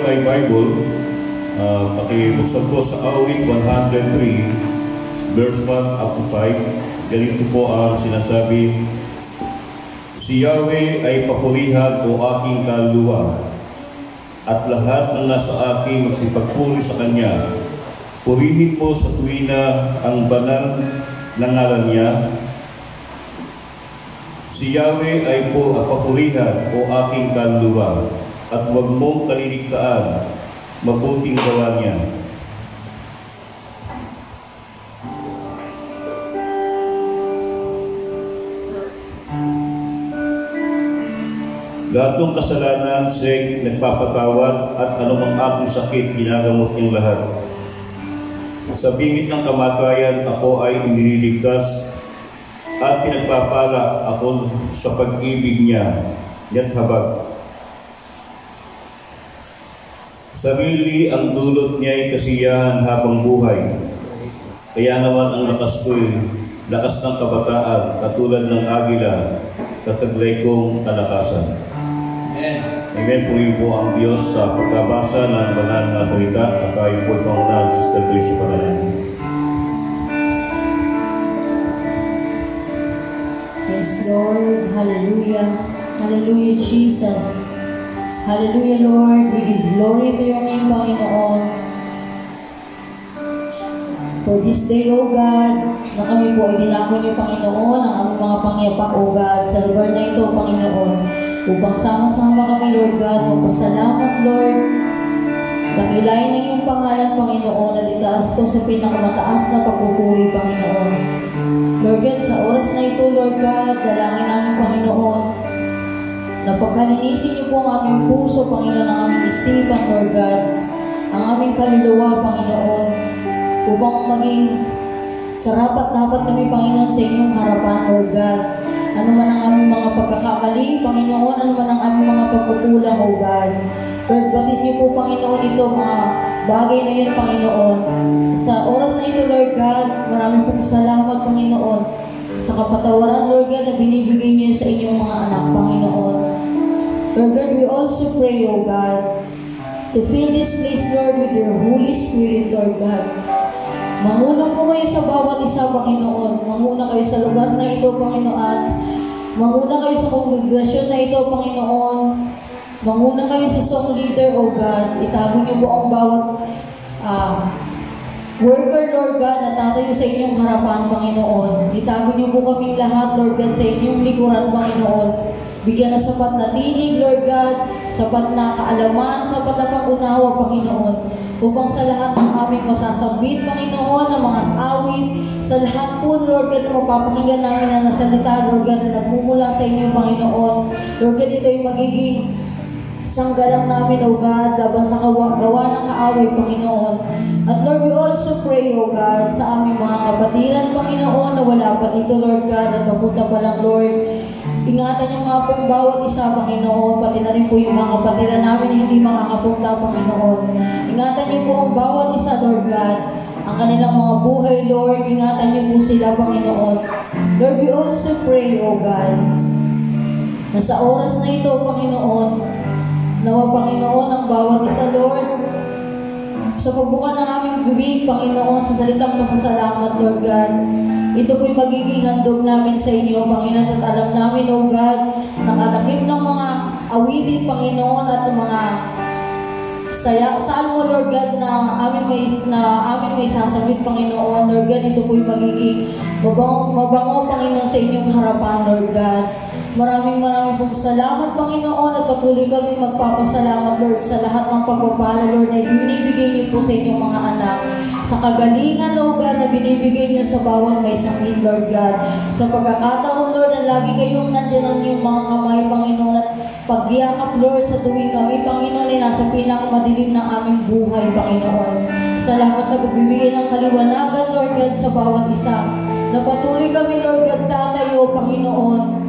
may Bible, pakibuksan po sa awit 103, verse 1 up to 5. Ganito po ang sinasabi: Si Yahweh ay papurihan o aking kaluluwa, at lahat ng nasa aking magsipagpuri sa Kanya. Purihin mo sa tuwina ang banal na ngalan niya. Si Yahweh ay papurihan o aking kaluluwa, at huwag mong kaliligtaan mabuting gawa niya. Lahat ng kasalanan siya'y nagpapatawad, at anumang aking sakit ginagamot niyang lahat. Sa bingit ng kamatayan ako ay iniligtas, at pinagpapala ako sa pag-ibig niya, ya't habag. Sarili ang dulot niya'y kasiyahan habang buhay. Kaya naman ang lakas ko'y lakas ng kabataan, katulad ng agila, kataglay kong kalakasan. Amen. Purihin po ang Diyos sa pagkabasa ng banal na salita, at tayo po pangunahan, Sister Tricia Panalangin. Yes, Lord. Hallelujah. Hallelujah, Jesus. Hallelujah, Lord. We give glory to your name, Panginoon. For this day, O God, na kami po ay dinako niyo, Panginoon, ang aming mga pangyapak, O God, sa lugar na ito, Panginoon, upang sama-sama kami, Lord God, magpasalamat, Lord. Dakilain ang iyong pangalan, Panginoon, at itaas ito sa pinakamataas na pagpupuri, Panginoon. Lord God, sa oras na ito, Lord God, dalangin namin, Panginoon, na pagkalinisin niyo po ang aming puso, Panginoon, ang aming isipan, Lord God, ang aming kaluluwa, Panginoon, upang maging karapat-dapat kami, Panginoon, sa inyong harapan, Lord God. Ano man ang aming mga pagkakamali, Panginoon, ano man ang aming mga pagkukulang, O God. Lord, batid niyo po, Panginoon, ito, mga bagay na yun, Panginoon. Sa oras na ito, Lord God, maraming pong salamat, Panginoon, sa kapatawaran, Lord God, na binibigay niyo sa inyong mga anak, Panginoon. Lord God, we also pray, O God, to fill this place, Lord, with your Holy Spirit, Lord God. Manguna po kayo sa bawat isa, Panginoon. Manguna kayo sa lugar na ito, Panginoon. Manguna kayo sa kongregasyon na ito, Panginoon. Manguna kayo sa song leader, O God. Itago niyo po ang bawat worker, Lord God, na tatayo sa inyong harapan, Panginoon. Itago niyo po kaming lahat, Lord God, sa inyong likuran, Panginoon. Bigyan na sapat na tinig, Lord God, sapat na kaalaman, sapat na pag-unawa, Panginoon, upang sa lahat ng aming masasambit, Panginoon, ng mga awit, sa lahat po, Lord God, na mapapakinggan namin na nasalita, Lord God, na nagmumula sa inyo, Panginoon. Lord God, ito ay magiging sanggalang namin, O God, laban sa gawa ng kaaway, Panginoon. At Lord, we also pray, O God, sa aming mga kapatiran, Panginoon, na wala pa dito, Lord God, at mapunta pa lang, Lord. Ingatan niyo nga pong bawat isa, Panginoon, pati na rin po yung mga kapatiran namin na hindi makakapunta, Panginoon. Ingatan niyo po ang bawat isa, Lord God, ang kanilang mga buhay, Lord. Ingatan niyo po sila, Panginoon. Lord, we also pray, O God, na sa oras na ito, Panginoon, nawa, Panginoon, ang bawat isa, Lord, sa pagbuka ng aming bibig, Panginoon, sa salitang pasasalamat, Lord God, ito po'y magiging handog namin sa inyo, Panginoon, at alam namin, O God, nakalakip ng mga awitin, Panginoon, at mga salmo, Lord God, na aming may sasabit, Panginoon. Lord God, ito po'y magiging mabango, Panginoon, sa inyong harapan, Lord God. Maraming pong salamat, Panginoon, at patuloy kami magpapasalamat, Lord, sa lahat ng pagpapala, Lord, na binibigay niyo po sa inyong mga anak. Sa kagalingan, Lord God, na binibigay niyo sa bawat may sakit, Lord God. Sa pagkakataon, Lord, na lagi kayong nandiyan ang inyong mga kamay, Panginoon, at pagyakap, Lord, sa tuwing kami, Panginoon, ay nasa pinakamadilim ng aming buhay, Panginoon. Salamat sa pagbibigay ng kaliwanagan, Lord God, sa bawat isa. Na patuloy kami, Lord God, tatayo, Panginoon.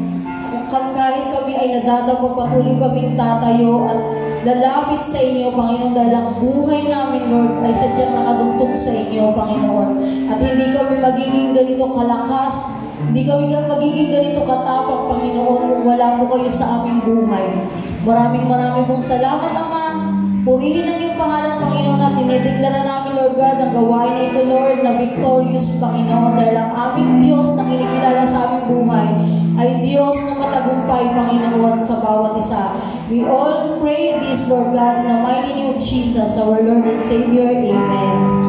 Kahit kami ay nadadapo, patuloy kaming tatayo at lalapit sa inyo, Panginoon, dahil ang buhay namin, Lord, ay sadyang nakadugtong sa inyo, Panginoon. At hindi kami magiging ganito kalakas, hindi kami magiging ganito katapak, Panginoon, kung wala po kayo sa aming buhay. Maraming pong salamat, Ama. Purihin ang iyong pangalan, Panginoon, at dinideklara namin, Lord God, ang gawain na ito, Lord, na victorious, Panginoon, dahil ang aming Diyos na kinikilala sa aming buhay ay Diyos na matagumpay, Panginoon, sa bawat isa. We all pray this, Lord God, in the mighty name of Jesus, our Lord and Savior. Amen.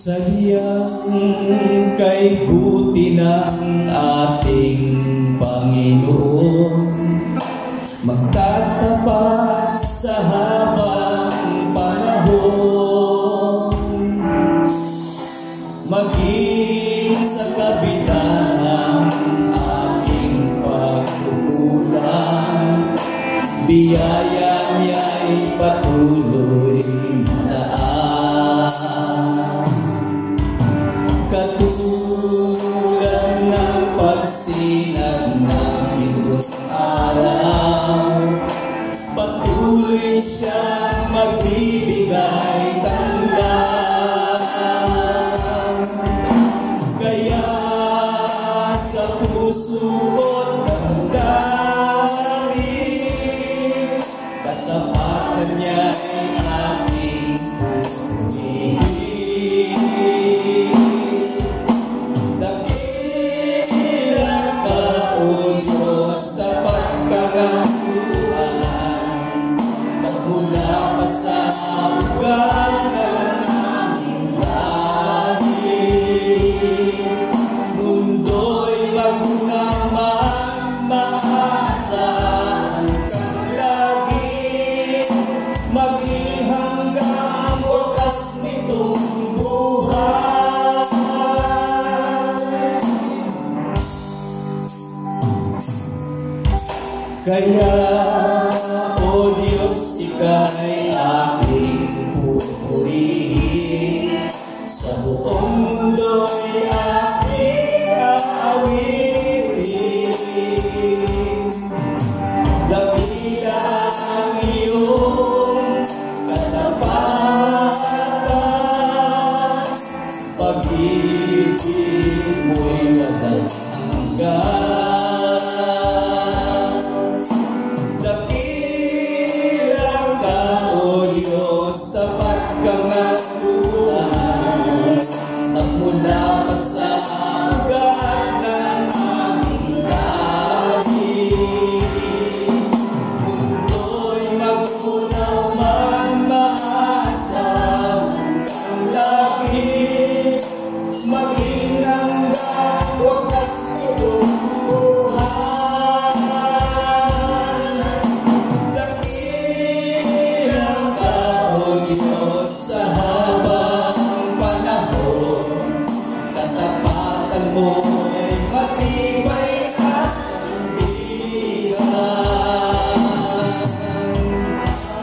Sadyang kay buti ng ating Panginoon, magtatapat sa habang panahon, maging sa kabila ng aking pagkukulang, biyaya niya'y patuloy malaan. Katulad ng pagsinag ng itong araw, patuloy siyang magbibigay tanggap. Kaya sa puso ko't damdamin, katapatan niya'y aking pumihig. Magmula pa sa ugat ng aming lahi, mundo'y magunang maasahan kang lagi, maging hanggang wakas nitong buhay. Kaya o Diyos, ika'y aking pupurihin, sa buong mundo'y aking aawitin. Dakila ang iyong katapatan, pag-ibig mo'y walang hanggan. Magmula pa sa ugat ng aming lahi, mundo'y magunaw man maasahan kang lagi, maging hanggang wakas nitong buhay. Dakilang ka, O Diyos, sa habang panahon, katapatan mo'y matibay na sandigan.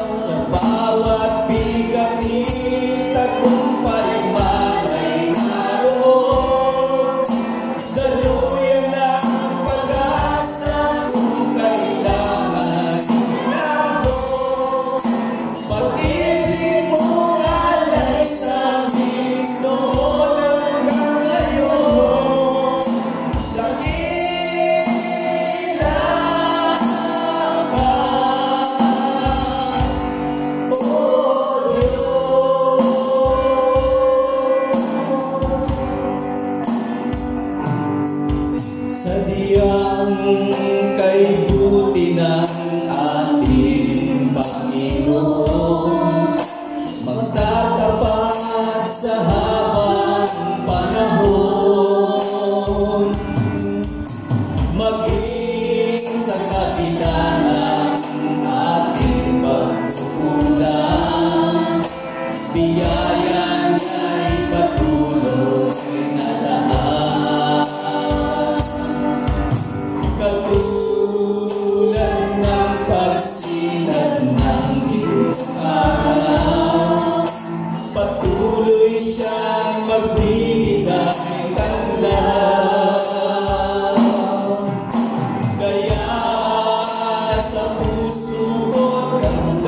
Sa bawat bigat ni tagumpay malay naroon, daluyan ng pag-asa kung kailangan hinabo. Pag-ibig mo alay sa amin noon hanggang ngayon, dakila ka, O Diyos. Sadyang kay buti ng ating Panginoon, magtatapat sa habang panahon, maging sa kabila ng ating pagkukulang, biyaya niya'y patuloy na laan. Katulad ng pagsinag ng itong araw, patuloy siyang magbibigay tanggap. Kaya sa puso ko't damdamin,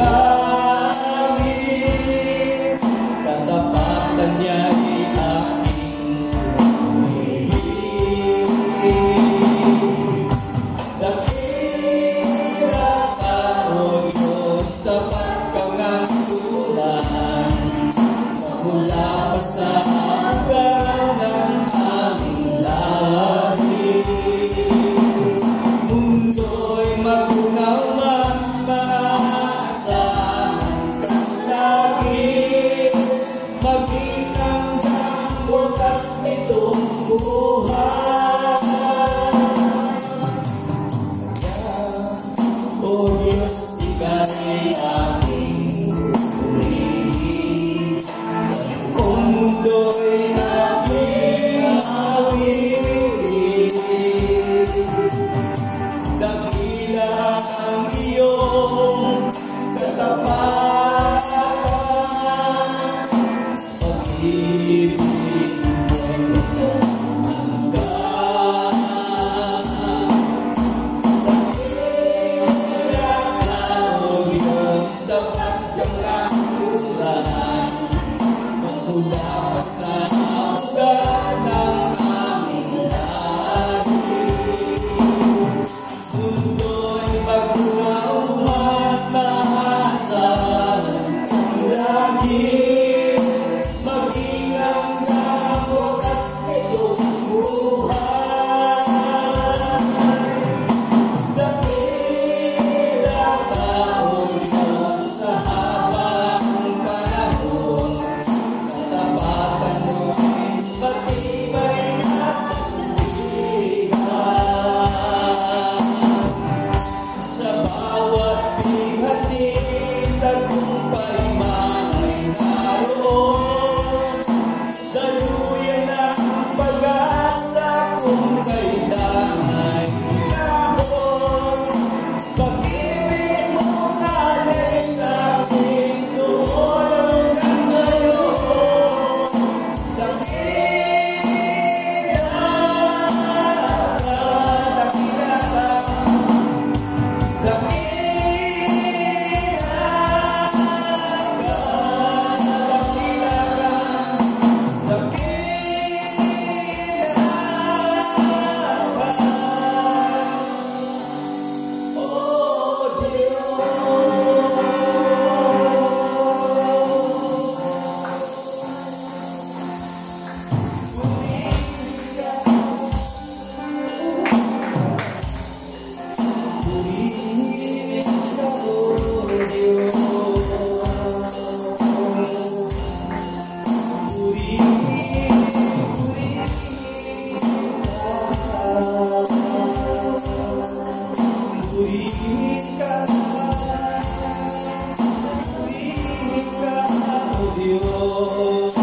Diyos.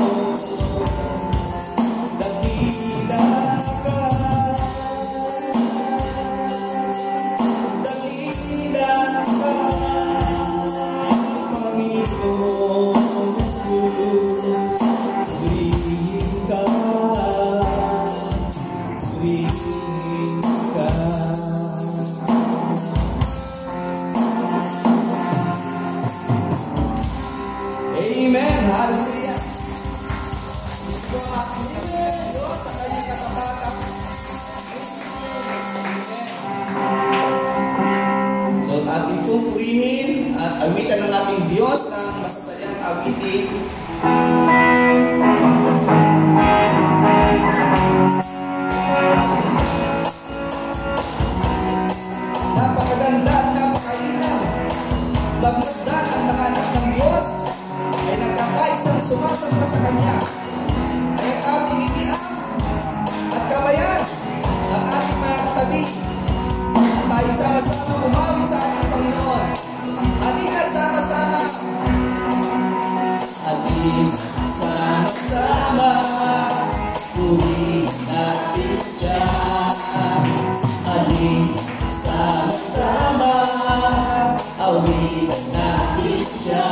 Dakila ka, dakila ka, Panginoon Jesus. Purihin ka, purihin ka. Amen. Hallelujah. Ito ang ating Diyos sa kanyang katapatan. Amen. So, ating pong purihin at awitan ng ating Diyos ng masasayang awitin. Napakaganda at napakainam. Pagmasdan ang mga anak ng Diyos ay nagkakaisang sumasamba sa Kanya. Ay ang ating itiam at kabayan ang ating mga katabi. At tayo sama-sama umawi sa ating Panginoon. Ating nagsama-sama. Ating sama-sama. Purihin natin siya. Ating sama-sama. Awitan natin siya.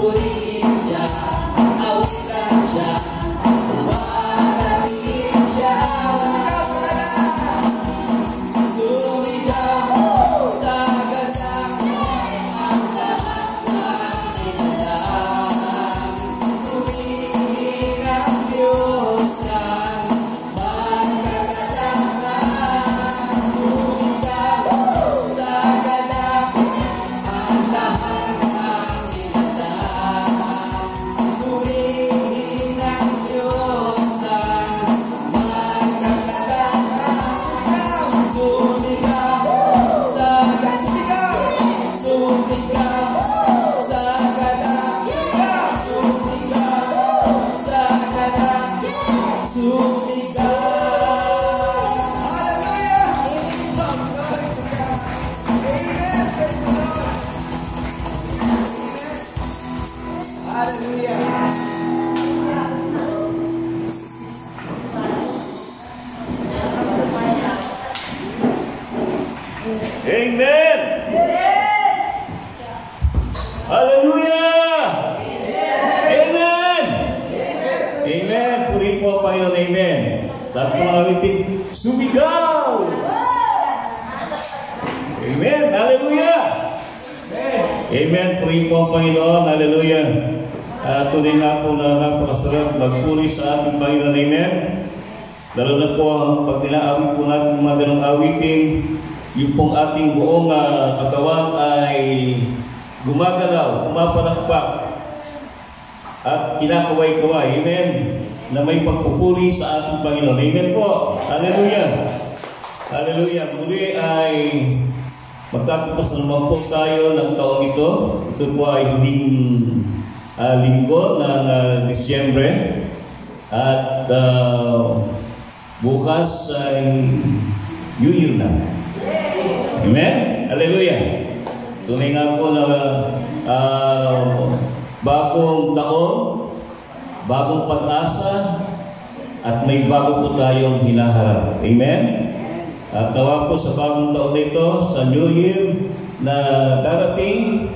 purihin siya, awitan siya, pagkatiin siya. Sumigaw ka na! Sumigaw sa ganda, ang lahat ng kinalang. Purihin ang Diyos ng magkakatakan. Sumigaw sa ganda, ang lahat ng kinalang. Purihin ang Diyos ng magkakatakan. Sumigaw sa ganda, sumigaw sa ganda, sumigaw sa ganda, sumigaw. Hallelujah! Amen! Praise the Lord! Hallelujah! Amen! Hallelujah! Amen! Amen! Purihin po ang Panginoon. Amen! Sabi ko mga awitin, sumigaw! Amen! Hallelujah! Amen! Purihin po ang Panginoon. Hallelujah! Tunay nga po na napakasarap magpuri sa ating Panginoon. Amen! Lalo na po pag nila-awit po natin mga ganong awitin, yung pong ating buong katawan ay gumagalaw, pumapalakpak at kinakaway-kaway. Amen. Na may pagpupuri sa ating Panginoon. Amen po. Hallelujah. Hallelujah. Muli ay magtatapos na naman po tayo ng taong ito. Ito po ay huling linggo ng Disyembre. At bukas ay New Year na. Amen? Hallelujah. Tunay nga po na bagong taon, bagong pag-asa, at may bago po tayong hinaharap. Amen? At nawa po sa bagong taon nito, sa New Year na darating,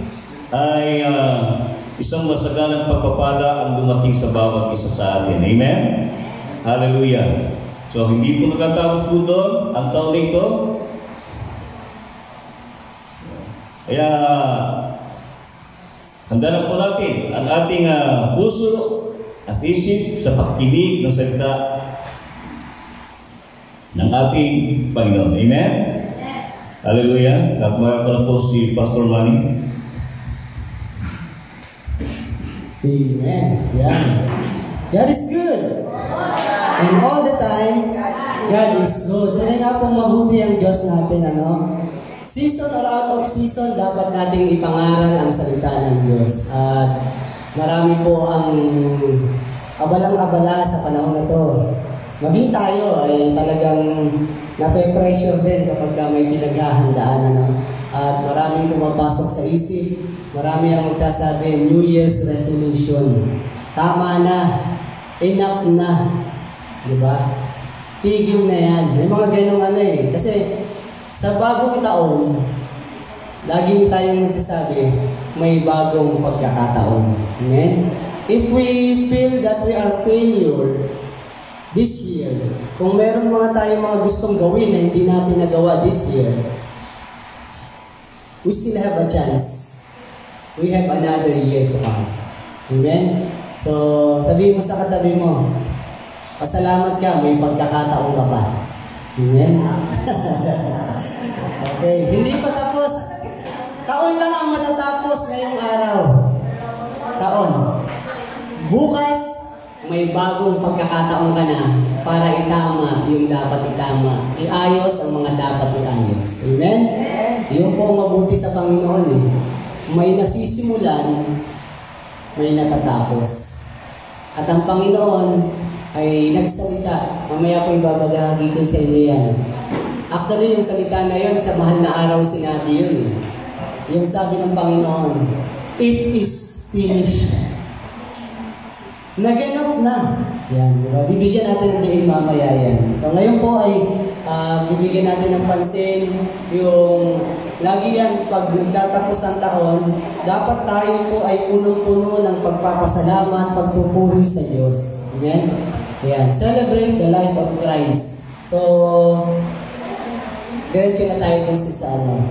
ay isang masaganang pagpapala ang dumating sa bawat isa sa atin. Amen? Hallelujah. So, hindi po natatapos po doon ang taon nito. Kaya, handa na po natin ang ating puso at isip sa pakikinig ng salita ng ating Panginoon. Amen? Hallelujah. Nakamaga ko na po si Pastor Manny. Amen. Yeah. God is good. And all the time, God is good. Tunay nga pong mabuti ang Diyos natin, ano? Season or out of season, dapat nating ipangaral ang salita ng Diyos. At marami po ang abalang-abala sa panahon na to. Maging tayo ay talagang nape-pressure din kapag may pinaghahandaan. Ano? At maraming pumapasok sa isip. Marami ang magsasabi, New Year's resolution. Tama na. Enough na. Diba? Tigil na yan. May mga ganong Kasi sa bagong taon, lagi tayong nagsasabi, may bagong pagkakataon. Amen? If we feel that we are failure this year, kung meron tayong mga gustong gawin na hindi natin nagawa this year, we still have a chance. We have another year to come. Amen? So, sabihin mo sa katabi mo, pasalamat ka, may pagkakataon ka pa. Amen? Okay, hindi pa tapos. Taon lang ang matatapos ngayong araw. Taon. Bukas, may bagong pagkakataon ka na para itama yung dapat itama. Iayos ang mga dapat iayos. Amen? Yun po ang mabuti sa Panginoon. May nasisimulan, may natatapos. At ang Panginoon ay nagsalita. Mamaya po ibabagahagi ko sa inyo yan. Actually, yung salita na yun, sa mahal na araw sinabi yun. Yung sabi ng Panginoon, it is finished. Naganap na. Yan, diba? Bibigyan natin ng diin mamaya yan. So ngayon po ay bibigyan natin ng pansin yung lagi yan pag nagtatapos ang taon, dapat tayo po ay punong-puno ng pagpapasalamat, pagpupuri sa Diyos. Amen? Ayan. Celebrate the life of Christ. So, diretso na tayo kung sa ano.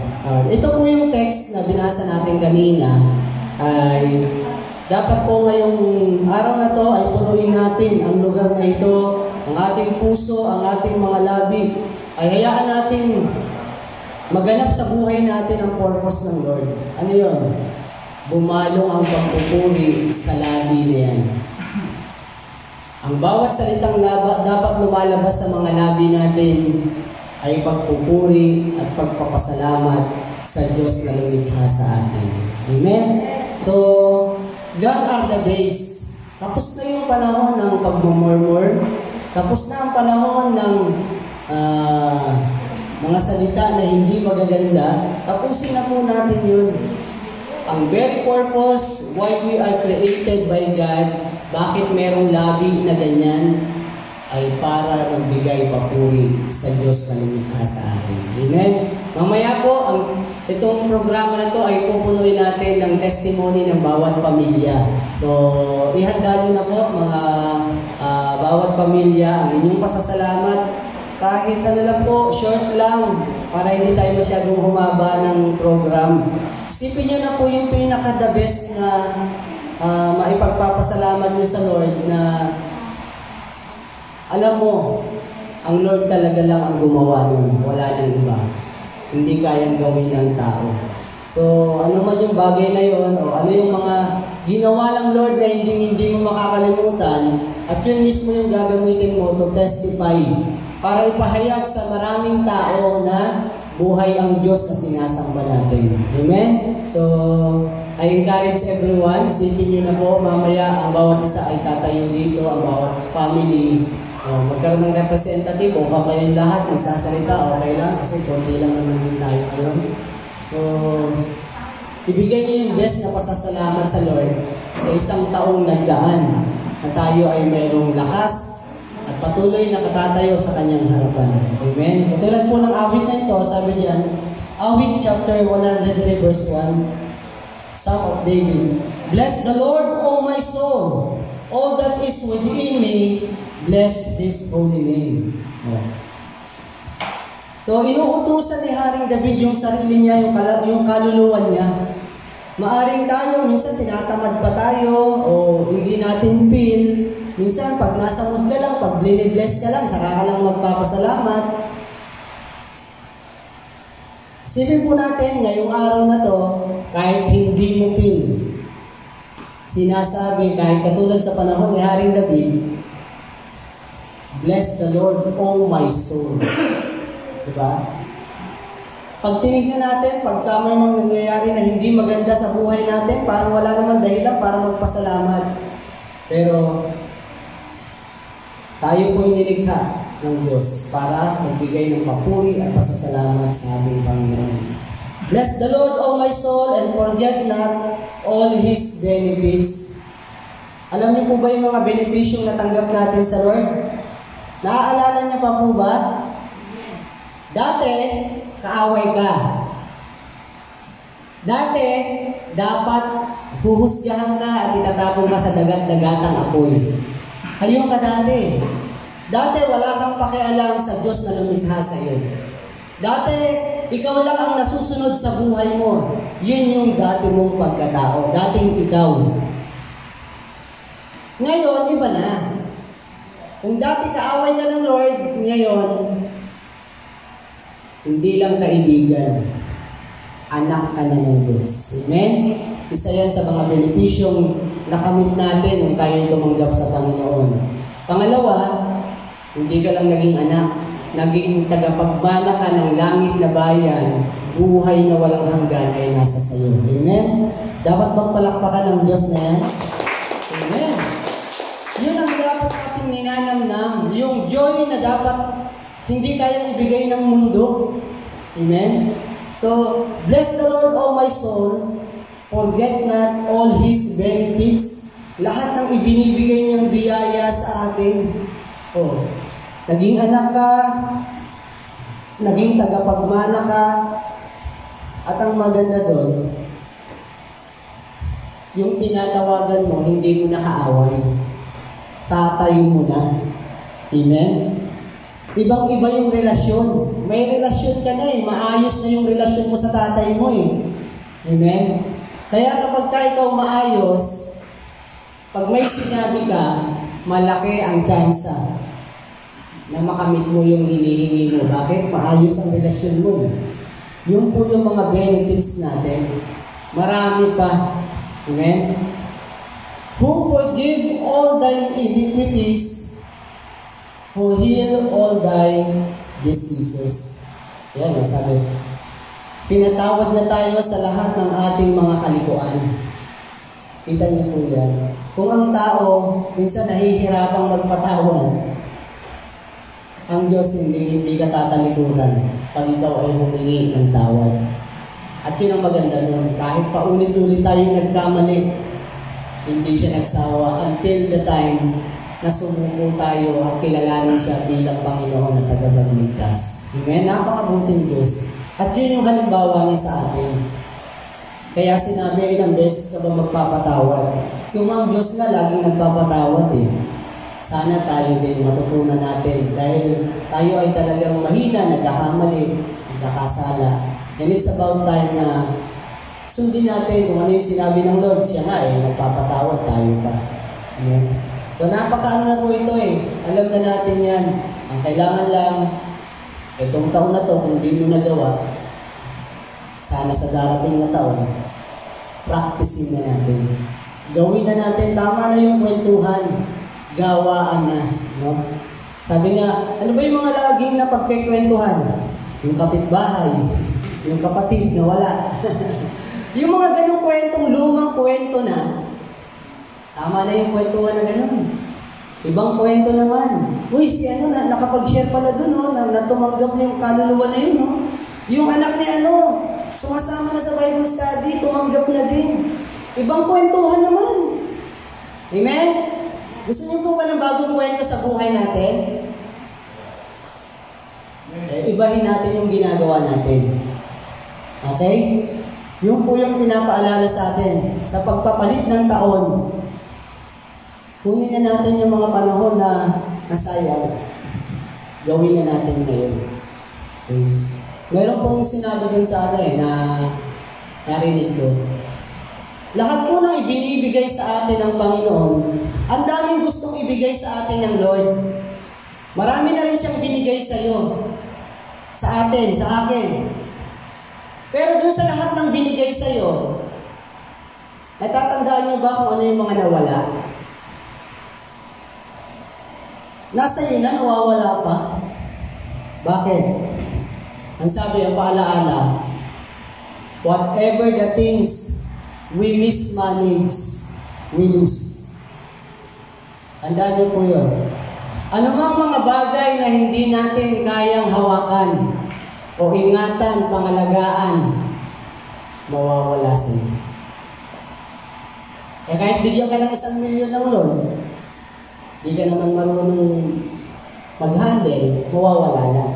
Ito po yung text na binasa natin kanina ay dapat po ngayong araw na to ay punuin natin ang lugar na ito, ang ating puso, ang ating mga labi. Ay hayaan natin maganap sa buhay natin ang purpose ng Lord. Ano yun? Bumalong ang pagpupuri sa labi na yan. Ang bawat salitang dapat lumalabas sa mga labi natin ay pagpupuri at pagpapasalamat sa Diyos na lumikha sa atin. Amen? So, God are the days. Tapos na yung panahon ng pagmumurmur. Tapos na ang panahon ng mga salita na hindi magaganda. Tapusin na po natin yun. Ang very purpose why we are created by God, bakit merong labi na ganyan, ay para magbigay papuri sa Diyos na lumikha sa atin. Amen? Mamaya po, itong programa na to ay pupunuin natin ng testimony ng bawat pamilya. So, ihanda nyo na po mga bawat pamilya ang inyong pasasalamat. Kahit ano lang po, short lang, para hindi tayo masyadong humaba ng program. Isipin nyo na po yung pinaka-the best na maipagpapasalamat nyo sa Lord na alam mo, ang Lord talaga lang ang gumawa nun. Wala nang iba. Hindi kayang gawin ng tao. So, ano man yung bagay na yun, o ano yung mga ginawa ng Lord na hindi mo makakalimutan, at yun mismo yung gagamitin mo to testify para ipahayag sa maraming tao na buhay ang Diyos na sinasamba natin. Amen? So, I encourage everyone, isipin nyo na po, mamaya ang bawat isa ay tatayo dito, ang bawat family, magkaroon ng representative, o kayong lahat magsasalita, okay lang, kasi konti lang naman din tayo ngayon. So, ibigay niyo yung best na pasasalamat sa Lord sa isang taong nagdaan na tayo ay mayroong lakas at patuloy na katatayo sa kanyang harapan. Amen? Katulad po ng awit na ito, sabi diyan, awit chapter 103 verse 1, Psalm of David, Bless the Lord, O my soul, all that is within me, bless His holy name. So, inuutusan ni Haring David yung sarili niya, yung kaluluwa niya. Maaring tayo, minsan tinatamad pa tayo, o hindi natin feel. Minsan, pag nasa mood ka lang, pag bless ka lang, saka ka lang magpapasalamat. Isipin po natin, ngayong araw na to, kahit hindi mo feel, sinasabi, kahit katulad sa panahon ni Haring David, Bless the Lord, O my soul. Diba? Pag tinignan natin, pagka may mga nangyayari na hindi maganda sa buhay natin, parang wala naman dahilan para magpasalamat. Pero, tayo po inilikha ng Diyos para magbigay ng papuri at pasasalamat sa ating Panginoon. Bless the Lord, O my soul, and forget not all His benefits. Alam niyo po ba yung mga benepisyong natanggap natin sa Lord? Naaalala niyo pa po ba? Dati, kaaway ka. Dati, dapat huhusgahan ka at itatapon ka sa dagat-dagatang apoy. Ayun ka dati. Dati, wala kang pakialam sa Diyos na lumikha sa iyo. Dati, ikaw lang ang nasusunod sa buhay mo. Yun yung dati mong pagkatao. Dating ikaw. Ngayon, iba na. Kung dati kaaway ka ng Lord, ngayon, hindi lang kaibigan, anak ka na ng Diyos. Amen? Isa yan sa mga benepisyong nakamit natin nung tayo tumanggap sa Panginoon. Pangalawa, hindi ka lang naging anak, naging tagapagmana ka ng langit na bayan, buhay na walang hanggan ay nasa sayo. Amen? Dapat bang palakpakan ng Diyos na yan? Amen? Yun ang dapat natin ninanamnam, yung joy na dapat hindi kayang ibigay ng mundo. Amen? So, bless the Lord, O my soul. Forget not all His benefits. Lahat ng ibinibigay niyang biyaya sa atin. Oh, naging anak ka, naging tagapagmana ka, At ang maganda doon, yung tinatawagan mo, hindi mo na kaaway. Tatay mo na. Amen? Ibang-iba yung relasyon. May relasyon ka na eh. Maayos na yung relasyon mo sa tatay mo eh. Amen? Kaya kapag ka ikaw maayos, pag may sinabi ka, malaki ang tsansa na makamit mo yung hinihingi mo. Bakit? Maayos ang relasyon mo. Yung po yung mga benefits natin. Marami pa. Amen? Who forgive all thy iniquities, who heal all thy diseases. Yan, sabi. Pinatawad na tayo sa lahat ng ating mga kalikuan. Kita niyo po yan. Kung ang tao, minsan nahihirapang magpatawad, ang Diyos hindi ka tatalikuran pag ikaw ay humingi ng tawad. At yun ang maganda nun. Kahit paulit-ulit tayong nagkamali, hindi siya nagsawa until the time na sumuko tayo at kilalanin siya bilang Panginoon at tagapagligtas. Amen? Napakabuting Diyos. At yun yung halimbawa niya sa atin. Kaya sinabi, ilang beses ka ba magpapatawad? Yung ang Diyos nga laging nagpapatawad eh. Sana tayo din matutunan natin dahil tayo ay talagang mahina, nagkakamali, nagkakasala. And it's about time na sundin natin kung ano yung sinabi ng Lord. Siya nga eh, nagpapatawad tayo pa. Amen. So napakaano na po ito eh. Alam na natin yan. Ang kailangan lang, itong taon na to, kung di mo nagawa, sana sa darating na taon, practicing na natin. Gawin na natin, tama na yung kwentuhan. Gawaan na. No? Sabi nga, ano ba yung mga laging na pagkikwentuhan? Yung kapitbahay, yung kapatid na wala. Yung mga ganong kwentong, lumang kwento na, tama na yung kwentuhan na ganon. Ibang kwento naman. Uy, si ano, nakapag-share pala dun, no? Na tumanggap na yung kaluluwa na yun. No? Yung anak ni ano, sumasama na sa Bible study, tumanggap na din. Ibang kwentuhan naman. Amen? Gusto niyo po ba ng bagong kwento sa buhay natin? Ibahin natin yung ginagawa natin. Okay? Yung po yung pinapaalala sa atin sa pagpapalit ng taon. Kunin na natin yung mga panahon na nasayang. Gawin na natin ngayon. Okay? Meron pong sinabi din sa atin na narinig ko. Lahat po ng ibinibigay sa atin ng Panginoon, ang daming gustong ibigay sa atin ng Lord. Marami na rin siyang binigay sa iyo. Sa atin, sa akin. Pero dun sa lahat ng binigay sa iyo, natatandaan niyo ba kung ano yung mga nawala? Nasa iyo na, nawawala pa. Bakit? Ang sabi, ang paalaala, whatever the things we mismanage, we lose. Tandaan niyo po yun. Ano mang mga bagay na hindi natin kayang hawakan o ingatan, pangalagaan, mawawala sa iyo. Kaya kahit bigyan ka ng 1 milyon ng loan, hindi ka naman marunong mag-handle, mawawala na.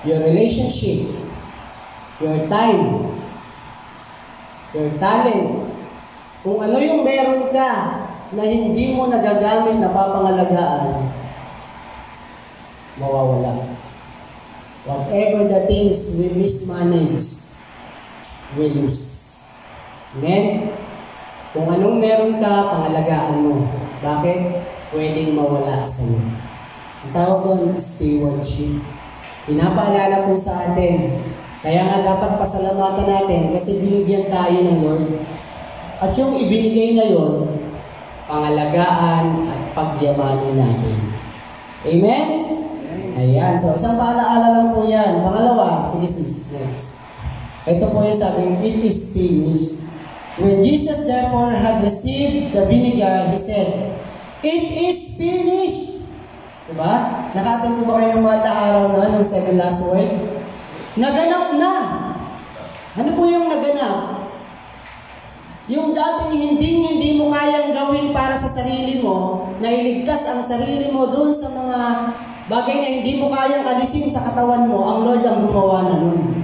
Your relationship, your time, your talent, kung ano yung meron ka na hindi mo nagagamit na papangalagaan, mawawala. Whatever the things we mismanage, we lose. Amen? Kung anong meron ka, pangalagaan mo. Bakit? Pwedeng mawala sa iyo. Ang tawag doon, stewardship. Pinapaalala po sa atin. Kaya nga dapat pasalamatan natin kasi binigyan tayo ng Lord. At yung ibinigay na yon, pangalagaan at pagyamanin natin. Amen? Ayan. So, isang paalaala lang po yan. Pangalawa, sige sis, next. Ito po yung sabi, it is finished. When Jesus therefore had received the vinegar, He said, it is finished. Diba? Nakatun po ba kayo ng mga araw na ng second last word? Naganap na. Ano po yung naganap? Yung dati hindi mo kayang gawin para sa sarili mo, na iligtas ang sarili mo doon sa mga bagay na hindi mo kayang alisin sa katawan mo, ang Lord ang gumawa na nun.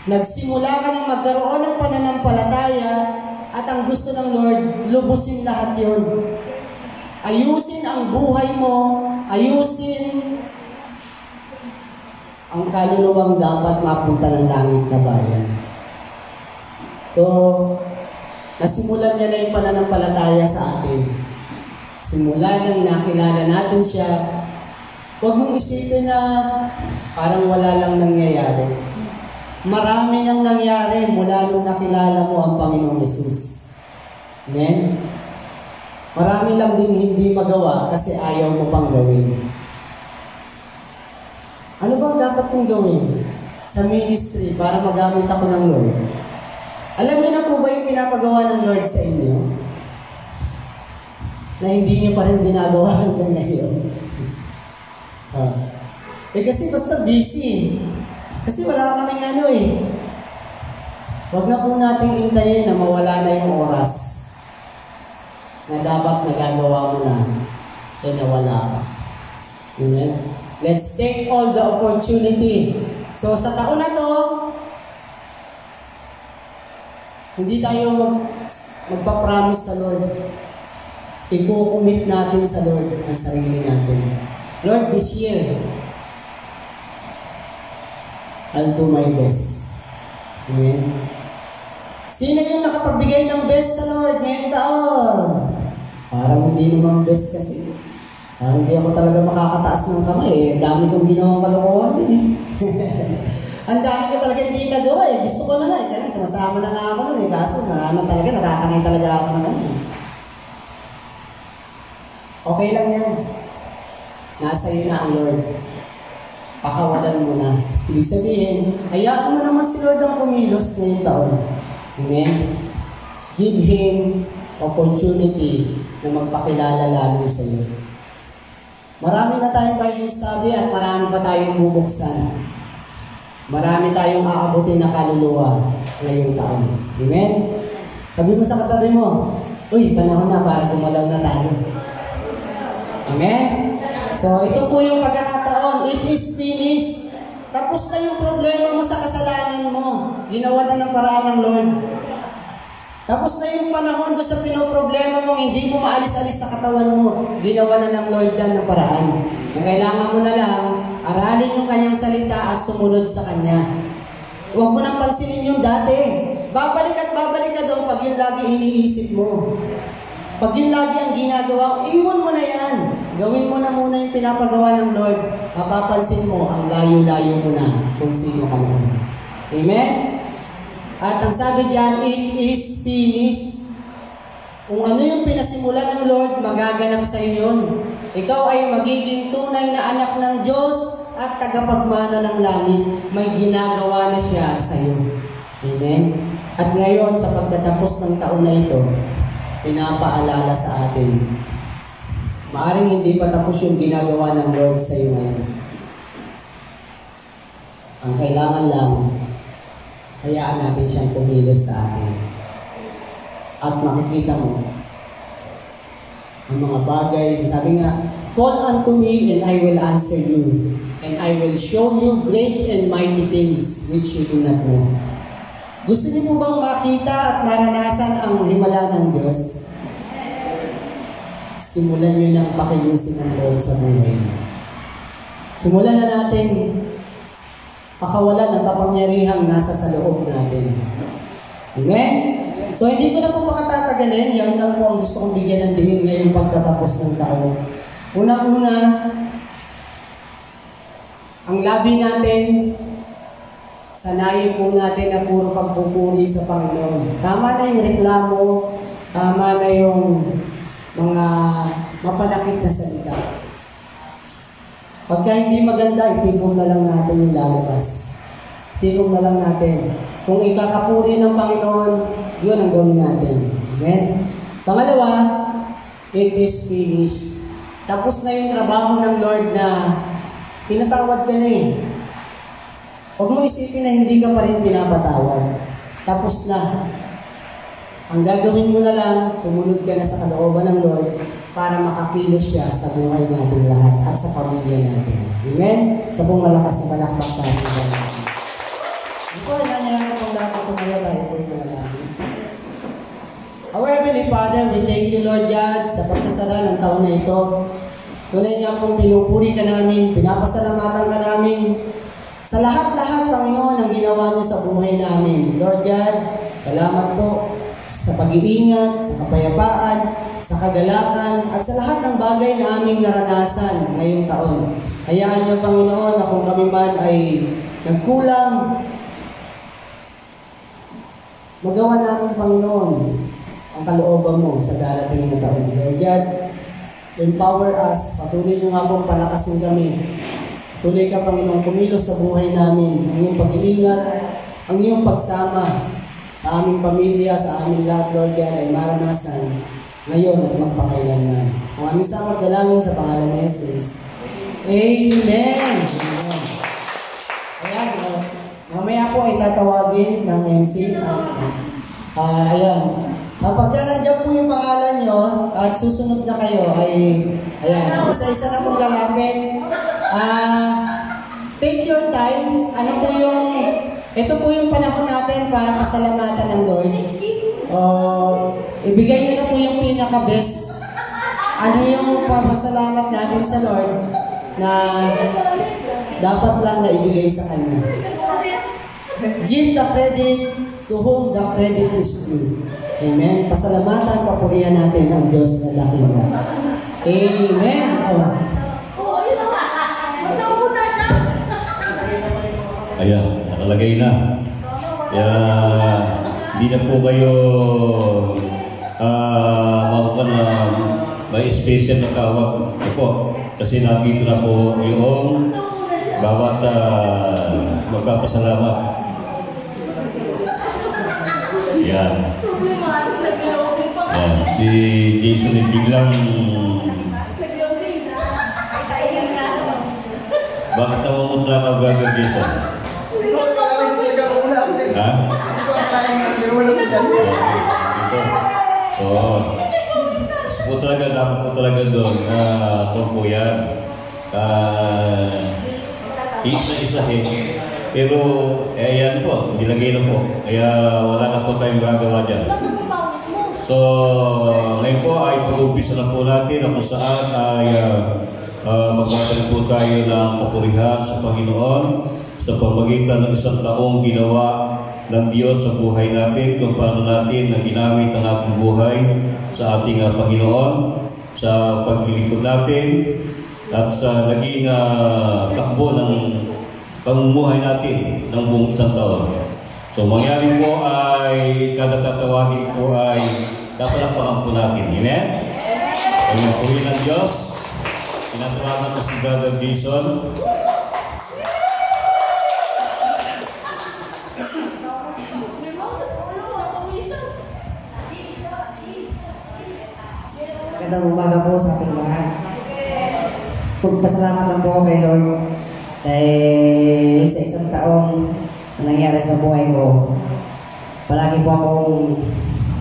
Nagsimula ka ng magkaroon ng pananampalataya at ang gusto ng Lord, lubusin lahat yun. Ayusin ang buhay mo, ayusin ang kaluluwang dapat mapunta ng langit na bayan. So, nasimulan niya na yung pananampalataya sa atin. Simula nang nakilala natin siya, huwag mong isipin na parang wala lang nangyayari. Marami nang nangyari mula nung nakilala mo ang Panginoong Yesus. Amen? Marami lang din hindi magawa kasi ayaw mo pang gawin. Ano bang dapat kong gawin sa ministry para magamit ako ng Lord? Alam niyo na po ba yung pinapagawa ng Lord sa inyo? Na hindi niyo pa rin ginagawa hanggang ngayon. Kasi basta busy. Kasi wala kaming ano eh. Huwag na po nating hintayin na mawala na yung oras na dapat nagagawa mo na eh nawala ka. Amen? Let's take all the opportunity. So sa taon na to, hindi tayo magpa-promise sa Lord. I-commit natin sa Lord ang sarili natin. Lord, this year, I'll do my best. Amen? Sino yung nakapagbigay ng best sa Lord ngayong taon? Parang hindi naman best kasi. Parang hindi ako talaga makakataas ng kamay eh. Dami kong ginawang kalokohan din eh. Ang dami ko talaga hindi nagawa eh. Gusto ko na nga eh. Kaya sumasama na nga ako nun eh. Kaso talaga, nakakangay talaga ako naman eh. Okay lang yan. Nasa iyo na ang Lord. Pakawalan mo na. Ibig sabihin, hayaan mo naman si Lord ang kumilos ngayong taon. Amen? Give Him opportunity na magpakilala lalo sa iyo. Marami na tayong Bible study at marami pa tayong bubuksan. Marami tayong aabutin na kaluluwa ngayong taon. Amen? Sabi mo sa katabi mo, uy, panahon na para gumalaw na tayo. Amen? So, ito po yung pagkakataon. It is finished. Tapos na yung problema mo sa kasalanan mo. Ginawa na ng paraan ng Lord. Tapos na yung panahon doon sa pinoproblema mo, hindi mo maalis-alis sa katawan mo. Ginawa na ng Lord yan ng paraan. Ang kailangan mo na lang, aralin yung kanyang salita at sumunod sa kanya. Huwag mo nang pansinin yung dati. Babalik ka doon pag yun lagi iniisip mo. Pag yun lagi ang ginagawa, iwan mo na yan. Gawin mo na muna yung pinapagawa ng Lord. Mapapansin mo, ang layo-layo mo na kung sino ka naman. Amen? At ang sabi diyan, it is finished. Kung ano yung pinasimulan ng Lord, magaganap sa iyo yun. Ikaw ay magiging tunay na anak ng Diyos at tagapagmana ng langit. May ginagawa na siya sa iyo. Amen? At ngayon, sa pagtatapos ng taon na ito, pinapaalala sa atin. Maaring hindi pa tapos yung ginagawa ng Lord sa iyo ngayon. Ang kailangan lang, hayaan natin siyang kumilos sa atin. At makikita mo ang mga bagay. Sabi nga, call unto me and I will answer you. And I will show you great and mighty things which you do not know. Gusto niyo mo bang makita at maranasan ang himala ng Diyos? Simulan niyo ng pakiusin ng Lord sa buhay. Simulan na natin pakawalan ang kapangyarihang nasa sa loob natin. Amen? So, hindi ko na po makatatagalin. Yan lang po ang gusto kong bigyan ng diin ngayong pagtatapos ng taon. Una-una, ang labi natin, sanayin po natin na puro pagpupuri sa Panginoon. Tama na yung reklamo, tama na yung mga mapanakit na salita. Pagka hindi maganda, itigom na lang natin yung lalabas. Itigom na lang natin. Kung ikakapuri ng Panginoon, yun ang gawin natin. Amen? Pangalawa, it is finished. Tapos na yung trabaho ng Lord na pinatawad ka na eh. Huwag mo isipin na hindi ka pa rin pinapatawad. Tapos na. Ang gagawin mo na lang, sumunod ka na sa kalooban ng Lord para makakilos siya sa buhay natin lahat at sa pamilya natin. Amen? Sa buong malakas na palakpak sa ating. Ito ay Our Heavenly Father, we thank you, Lord God, sa pagsasara ng taon na ito. Tunay niya pong pinupuri ka namin, pinapasalamatan ka namin sa lahat-lahat, Panginoon, ang ginawa niyo sa buhay namin. Lord God, salamat po sa pag-iingat, sa kapayapaan, sa kagalakan, at sa lahat ng bagay na aming naranasan ngayong taon. Hayaan niyo, Panginoon, na kung kami man ay nagkulang, magawa namin, Panginoon, ang kalooban mo sa darating na taon. Lord God, empower us, patuloy niyo nga pong palakasin kami. Tuloy ka, Panginoon, kumilos sa buhay namin. Ang iyong pag-iingat, ang iyong pagsama sa aming pamilya, sa aming lahat, Lord God, ay maranasan ngayon at magpakailanman. Ang aming samang dalangin sa pangalan ni Jesus. Amen! Amen. Ayan, mamaya po ay tatawagin ng MC. Ayan. Kapag nandiyan po yung pangalan nyo at susunod na kayo, ay ayan, isa-isa na pong lalapit. Take your time. Ito po yung panahon natin para pasalamatan ng Lord. Ibigay nyo na po yung pinaka-best. Ano yung pasasalamat natin sa Lord na dapat lang na ibigay sa Kanya. Give the credit to whom the credit is due. Amen. Pasalamatan, papurihan natin ang Diyos na dakila. Amen. Ayan, nakalagay na. Kaya, hindi na po kayo may special na tawag po. Kasi nandito na po yung bawat magpapasalamat. Yan. Yan. Si Jason ay biglang bakit namumutla ka, Brother Jason? Ha? Oo. Kasi po talaga, dapat po talaga doon kung po yan. Isa-isahin. Pero, yan po, nilagay na po. Kaya wala na po tayong gagawa dyan. So, ngayon po ay pag-umpisa na po natin na kung saan ay magpapalik po tayo ng papurihan sa Panginoon sa pamagitan ng isang taong ginawa ng Diyos sa buhay natin, kung paano natin na ginamit ang ating buhay sa ating Panginoon, sa paglilingkod natin, at sa naging takbo ng pamumuhay natin ng buong isang taon. So, mangyari po ay kada tatawagin po ay tatalapakan po natin. Amen? Ang puri ng Diyos. Tinatawagan ko si Brother Jason. Magandang umaga po sa ating lahat. Pagpasalamat lang po kay Lord dahil sa isang taong na nangyari sa buhay ko. Palagi po akong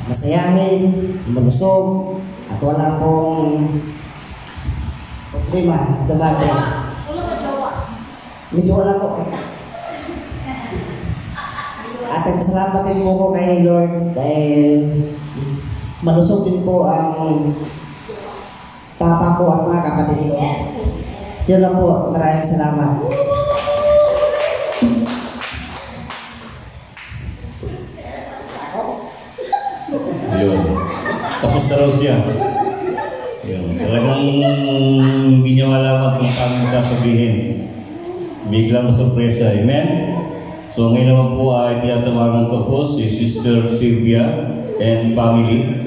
masayahin, malusog, at wala pong problema, dumati. Medyo wala po. At nagpasalamat din po ko kay Lord dahil malusog din po ang papa ko at mga kapatid ko. Diyan lang po, maraming salamat. Ayun. Tapos na raw siya. Ayun. Talagang hindi niya malaman kung paano sasabihin. Biglang sorpresa. Amen? So ngayon naman po ay tinatawagan ko po si Sister Sylvia and family.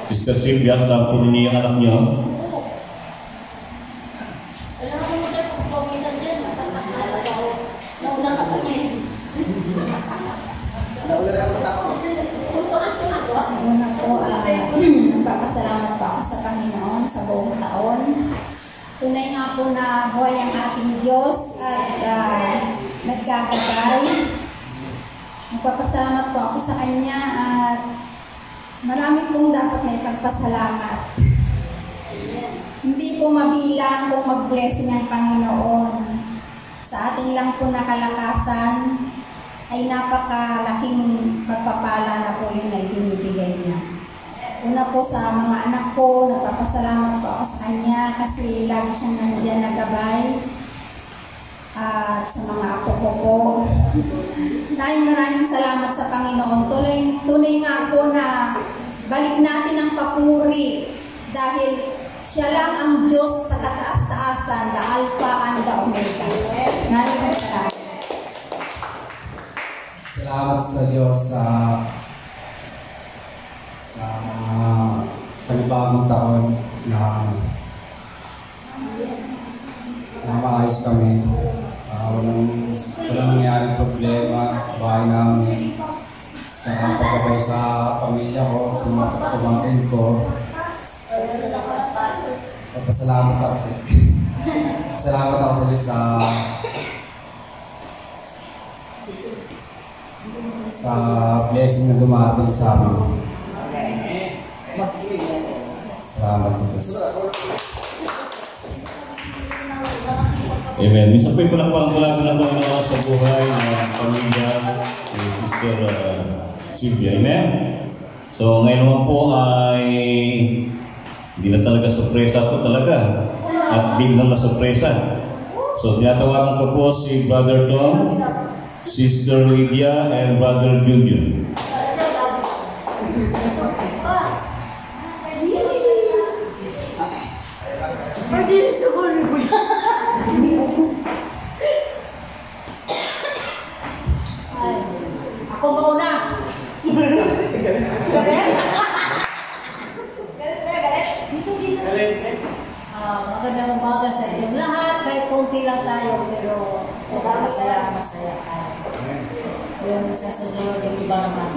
Sister Sylvia, kasama po ninyo yung anak niyo. Una po, nagpapasalamat po ako sa Panginoon sa buong taon. Tunay nga po na buhay ang ating Diyos at nagkakagay. Nagpapasalamat po ako sa Kanya at marami pong dapat na ipagpasalamat. Hindi po mabilang kung mag-blessing ang Panginoon. Sa ating lang po nakalakasan, ay napakalaking pagpapala na po yun ay binibigay niya. Una po sa mga anak ko, nagpapasalamat po ako sa kanya kasi lagi siyang nandiyan nagabay. At sa mga apo ko po, maraming salamat sa Panginoon. Tunay nga po na balik natin ang papuri dahil siya lang ang Diyos sa kataas-taasan, the Alpha and the Omega. Maraming salamat. Salamat sa Diyos sa mga panibagong taon na maayos kami. Walang nangyaring problema sa bahay namin. Sa pagbabay sa pamilya ko, sa mga pamangkin ko. Pasalamat ako sa Diyos sa blessing na dumating sa amin. Salamat sa Diyos. Amen. Minsan po'y palakpakan ng Panginoon sa buhay ng pamilya ni Sister Sylvia. Amen? So ngayon naman po ay hindi na talaga sorpresa po talaga. At biglang na sorpresa. So tinatawagan ko po si Brother Tom, Sister Lydia, and Brother Junior. Ako mauna. Magandang umaga sa inyong lahat. Kahit konti lang tayo, pero masaya tayo. Yung sa susunod yung iba naman.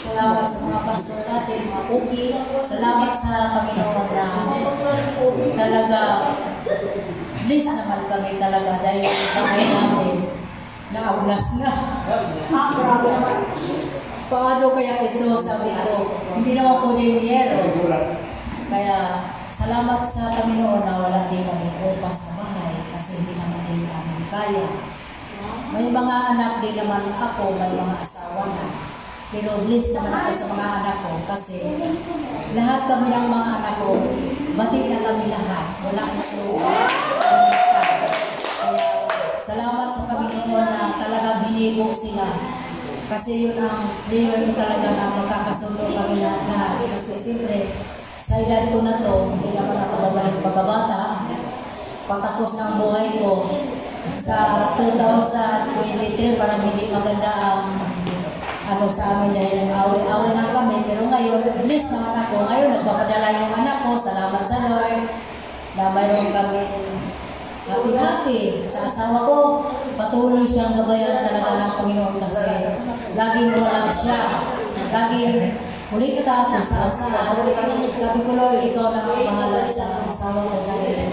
Salamat sa mga pastor natin, mga puki. Salamat sa Panginoon na talaga bless naman kami talaga dahil yung bahay namin nauglas na. Paano kaya ito, sabi ko, hindi naman po dinero. Kaya salamat sa Panginoon na wala din kami upa sa bahay kasi hindi naman din namin kaya. May mga anak din naman ako, may mga asawa na. Pero blessed naman ako sa mga anak ko kasi lahat kami ng mga anak ko, bati na kami lahat. Wala na po. Kaya salamat sa Panginoon na talaga binibo sila. Kasi yun ang prayer ko talaga na magkakasundo kami lahat. Kasi siyempre, sa edad ko na to, hindi naman ako babalik sa pagkabata. Patapos ng buhay ko. Sa 2023, parang hindi maganda ang sa amin dahil away-away nga kami. Pero ngayon, bless naman ako. Ngayon, nagpapadala yung anak ko. Salamat sa Lord na mayroon kami happy-happy. Sa asawa ko, patuloy siyang gabayan talaga ng Panginoon kasi laging wala siya. Laging ulit ako sa asawa. Sabi ko, Lord, ikaw na ang bahala sa asawa ko dahil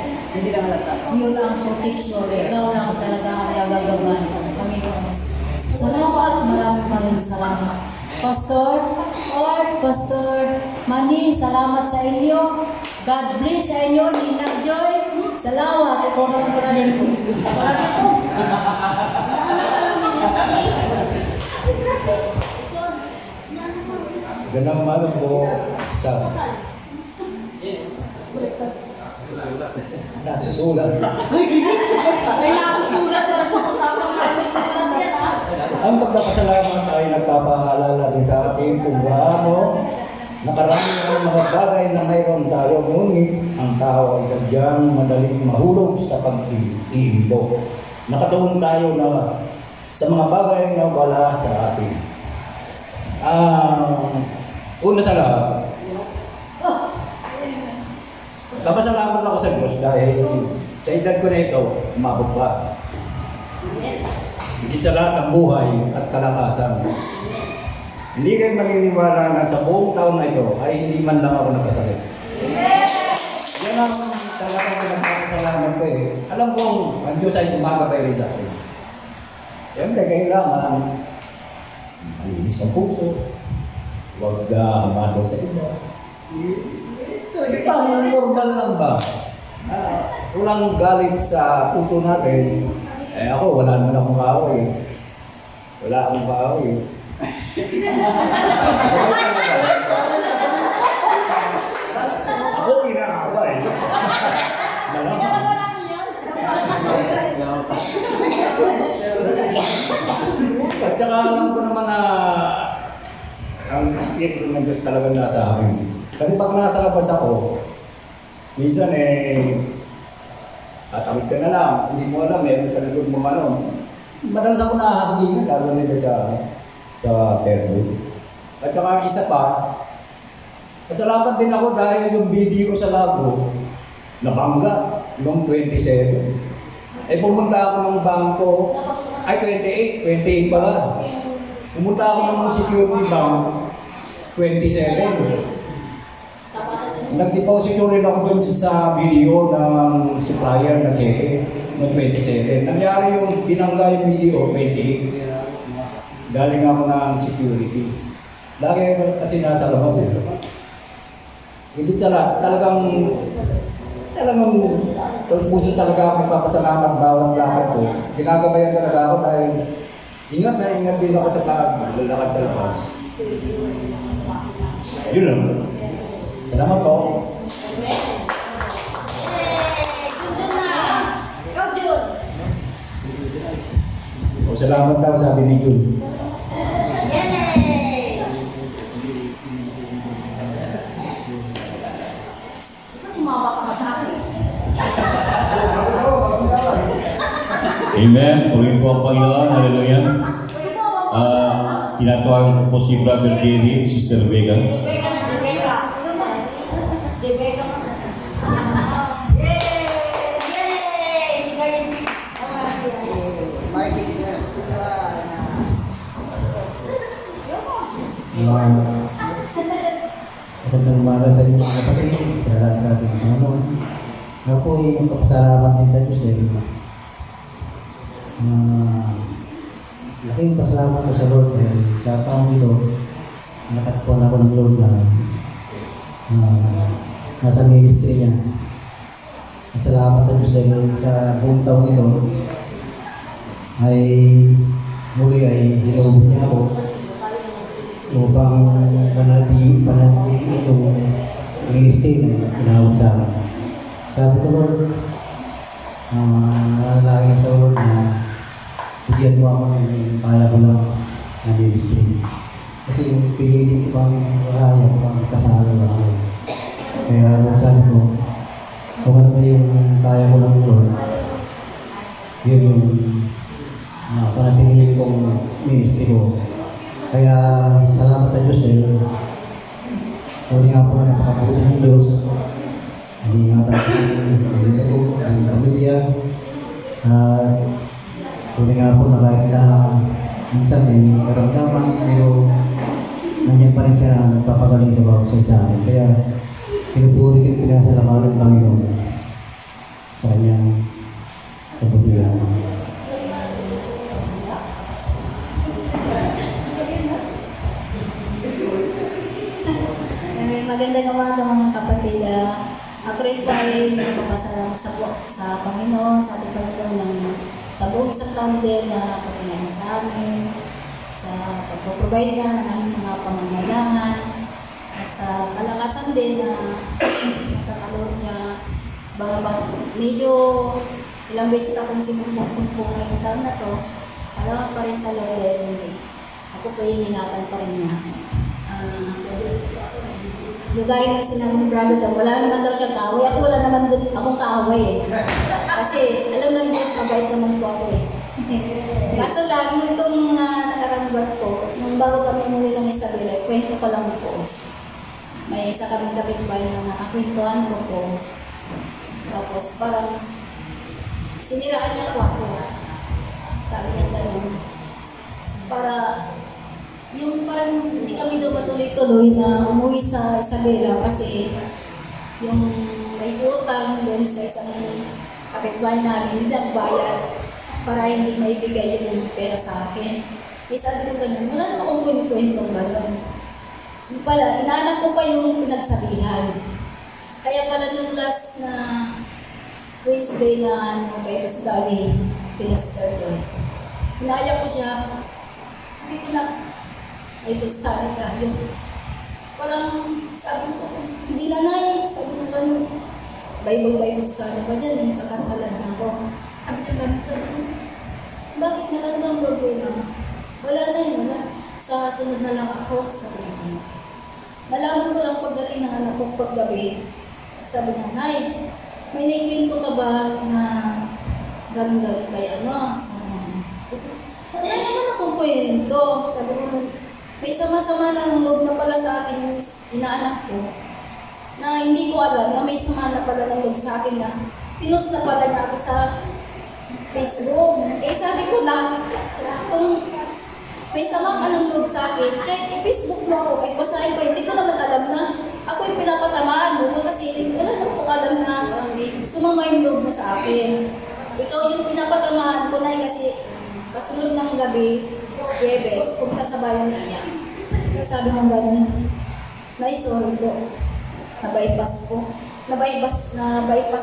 yun ang protection. Ikaw lang talaga ang nagagabay ng Panginoon. Salamat, maraming salamat. Pastor Manny, salamat sa inyo. God bless sa inyo, Ninang Joy. Salamat. Ikaw naman pala rin po. Gandang umaga po sa nasusulat. May nasusulat na po kasama ng nasusulat yan, ha? Ang pagpapasalamat ay nagpapaalala din sa ating kung gaano nakarami ang mga bagay na mayroon tayo, ngunit ang tao ay sadyang madaling mahulog sa pag-iimbo. Nakatuon tayo na sa mga bagay na wala sa atin. Una sa lahat, kapasalamat ako sa Diyos dahil sa edad ko na ito, umabot pa. Hindi sa lahat ng buhay at kalakasan. Hindi kayo maniniwala na sa buong taon na ito ay hindi man lang ako nagkasakit. Yan ang talagang pinagpapasalamat ko eh. Alam kong ang Diyos ay gumagabay rin sa akin. Siyempre kailangan malinis ang puso. Huwag hamado sa iba. Parang normal lang ba? Walang galit sa puso natin. Eh ako, wala naman akong kaaway. Wala akong kaaway. Ako inaaway. At saka alam ko naman na ang Espiritu ng Diyos talagang nasa akin. Kasi pag nasa labas ako, minsan tatawid ka na lang, hindi mo alam, meron sa likod mo madalas ako nakakagingan, lalo na dyan sa termo. At saka isa pa, pasalamat din ako dahil yung video ko sa Lago, nabangga noong 27. Pumunta ako ng bangko, ay 28 pala. Pumunta ako ng security bank, 27. Nag-deposit ulit ako dun sa video ng supplier na cheque ng 27. Nangyari yung binangga yung video, 28. Galing ako ng security. Lagi kasi nasa labas eh. Hindi talagang puso talaga ako nagpapasalamat bawat lakad ko. Ginagabayan talaga ako dahil ingat na ingat din ako sa lalakad sa labas. Yun lang. Salamat po. O, salamat daw, sabi ni Jun. Amen. Purihin po ang Panginoon. Hallelujah. Tinatawagan ko po si Brother Gary, Sister Vega. Magandang umaga sa inyo mga kapatid, sa lahat ng ating Panginoon. Ako po ay magpapasalamat din sa Diyos dahil laking pasalamat ko sa Lord dahil sa taong ito nakatpuan ako ng Lord na nasa ministry niya. At salamat sa Diyos dahil sa buong taong ito ay muli ay hinubog niya ako upang panatiliin yung ministry na tinawag sa akin. Sabi ko, Lord, nalagay sa Lord na bigyan mo ako ng kaya ko lang na ministry. Kasi yung pilitin ko pang kaya ko pang kasama ako. Kaya Lord, sabi ko, kung ano yung kaya ko lang, Lord, yun yung panatiliin kong ministry ko. Kaya salamat sa Diyos dahil huli nga po na napakabuti ng Diyos. Hindi nga tayo ang pamilya. At huli nga po na kahit na minsan may karamdaman, pero nandiyan pa rin siya na nagpapagaling sa bawat sa akin. Kaya pinupuri ko pinasalamatan ng Panginoon sa kanyang kabutihan. Magandang umaga mga kapatid. Ako rin po ay nagpapasalamat sa Panginoon, sa ating Panginoon sa buong isang taon din na pagpinahin sa amin, sa pagpaprovide niya ng aming mga pangangailangan, at sa kalakasan din na nagkakalood niya. Medyo ilang beses akong sinumpong ngayong taon na to, salamat pa rin sa Lord dahil ako po yung ingatan pa rin niya. Gagaya ng sinabi ni Brother Tom, wala naman daw siyang kaaway. Ako wala naman din akong kaaway eh. Kasi alam ng Diyos, mabait naman po ako eh. Kaso lang, itong nakarangbat ko, nung bago kami muli ng Isabela, kwento ko lang po. May isa kaming kapitbahay na nakakwentuhan ko po. Tapos parang siniraan niya po ako. Sabi niya gano'n. Para yung parang hindi kami daw matuloy-tuloy na umuwi sa Isabela kasi yung may utang doon sa isang kapitbahay namin, hindi nagbayad para hindi maibigay yung pera sa akin. Eh sabi ko ganun, wala naman akong kwento-kwentong gano'n. Yung pala, inaanak ko pa yung pinagsabihan. Kaya pala yung last na Wednesday na Bible study, Pilaster doon. Inaya ko siya, hindi ko na, ay gustari ka. Parang sabi ko sa akin, hindi na nai, sabi ko gano'n. Bible study pa dyan, kakasalan na ako. Sabi ko lang, bakit na lang ang problema? Wala na yun, wala. Sa sunod na lang ako, sabi ko. Nalaman ko lang pagdating ng anak ko paggabi. Sabi niya, Nay, may naikwento ka ba na gano'n kay ano? Sabi niya, wala naman akong kwento. Sabi ko, may sama-sama ng loob na pala sa akin yung inaanak ko na hindi ko alam na may sama na pala ng loob sa akin na pinost na pala niya ako sa Facebook. Eh sabi ko na, kung may sama ka ng loob sa akin, kahit i-Facebook mo ako, kahit basahin ko, hindi ko naman alam na ako yung pinapatamaan mo kasi wala naman ko alam na sumama yung loob mo sa akin. Ikaw yung pinapatamaan ko na kasi kasunod ng gabi, Webes, punta sa bayan niya. Sabi ng gano'n, Nay, sorry po. Na-bypass ko. Na-bypass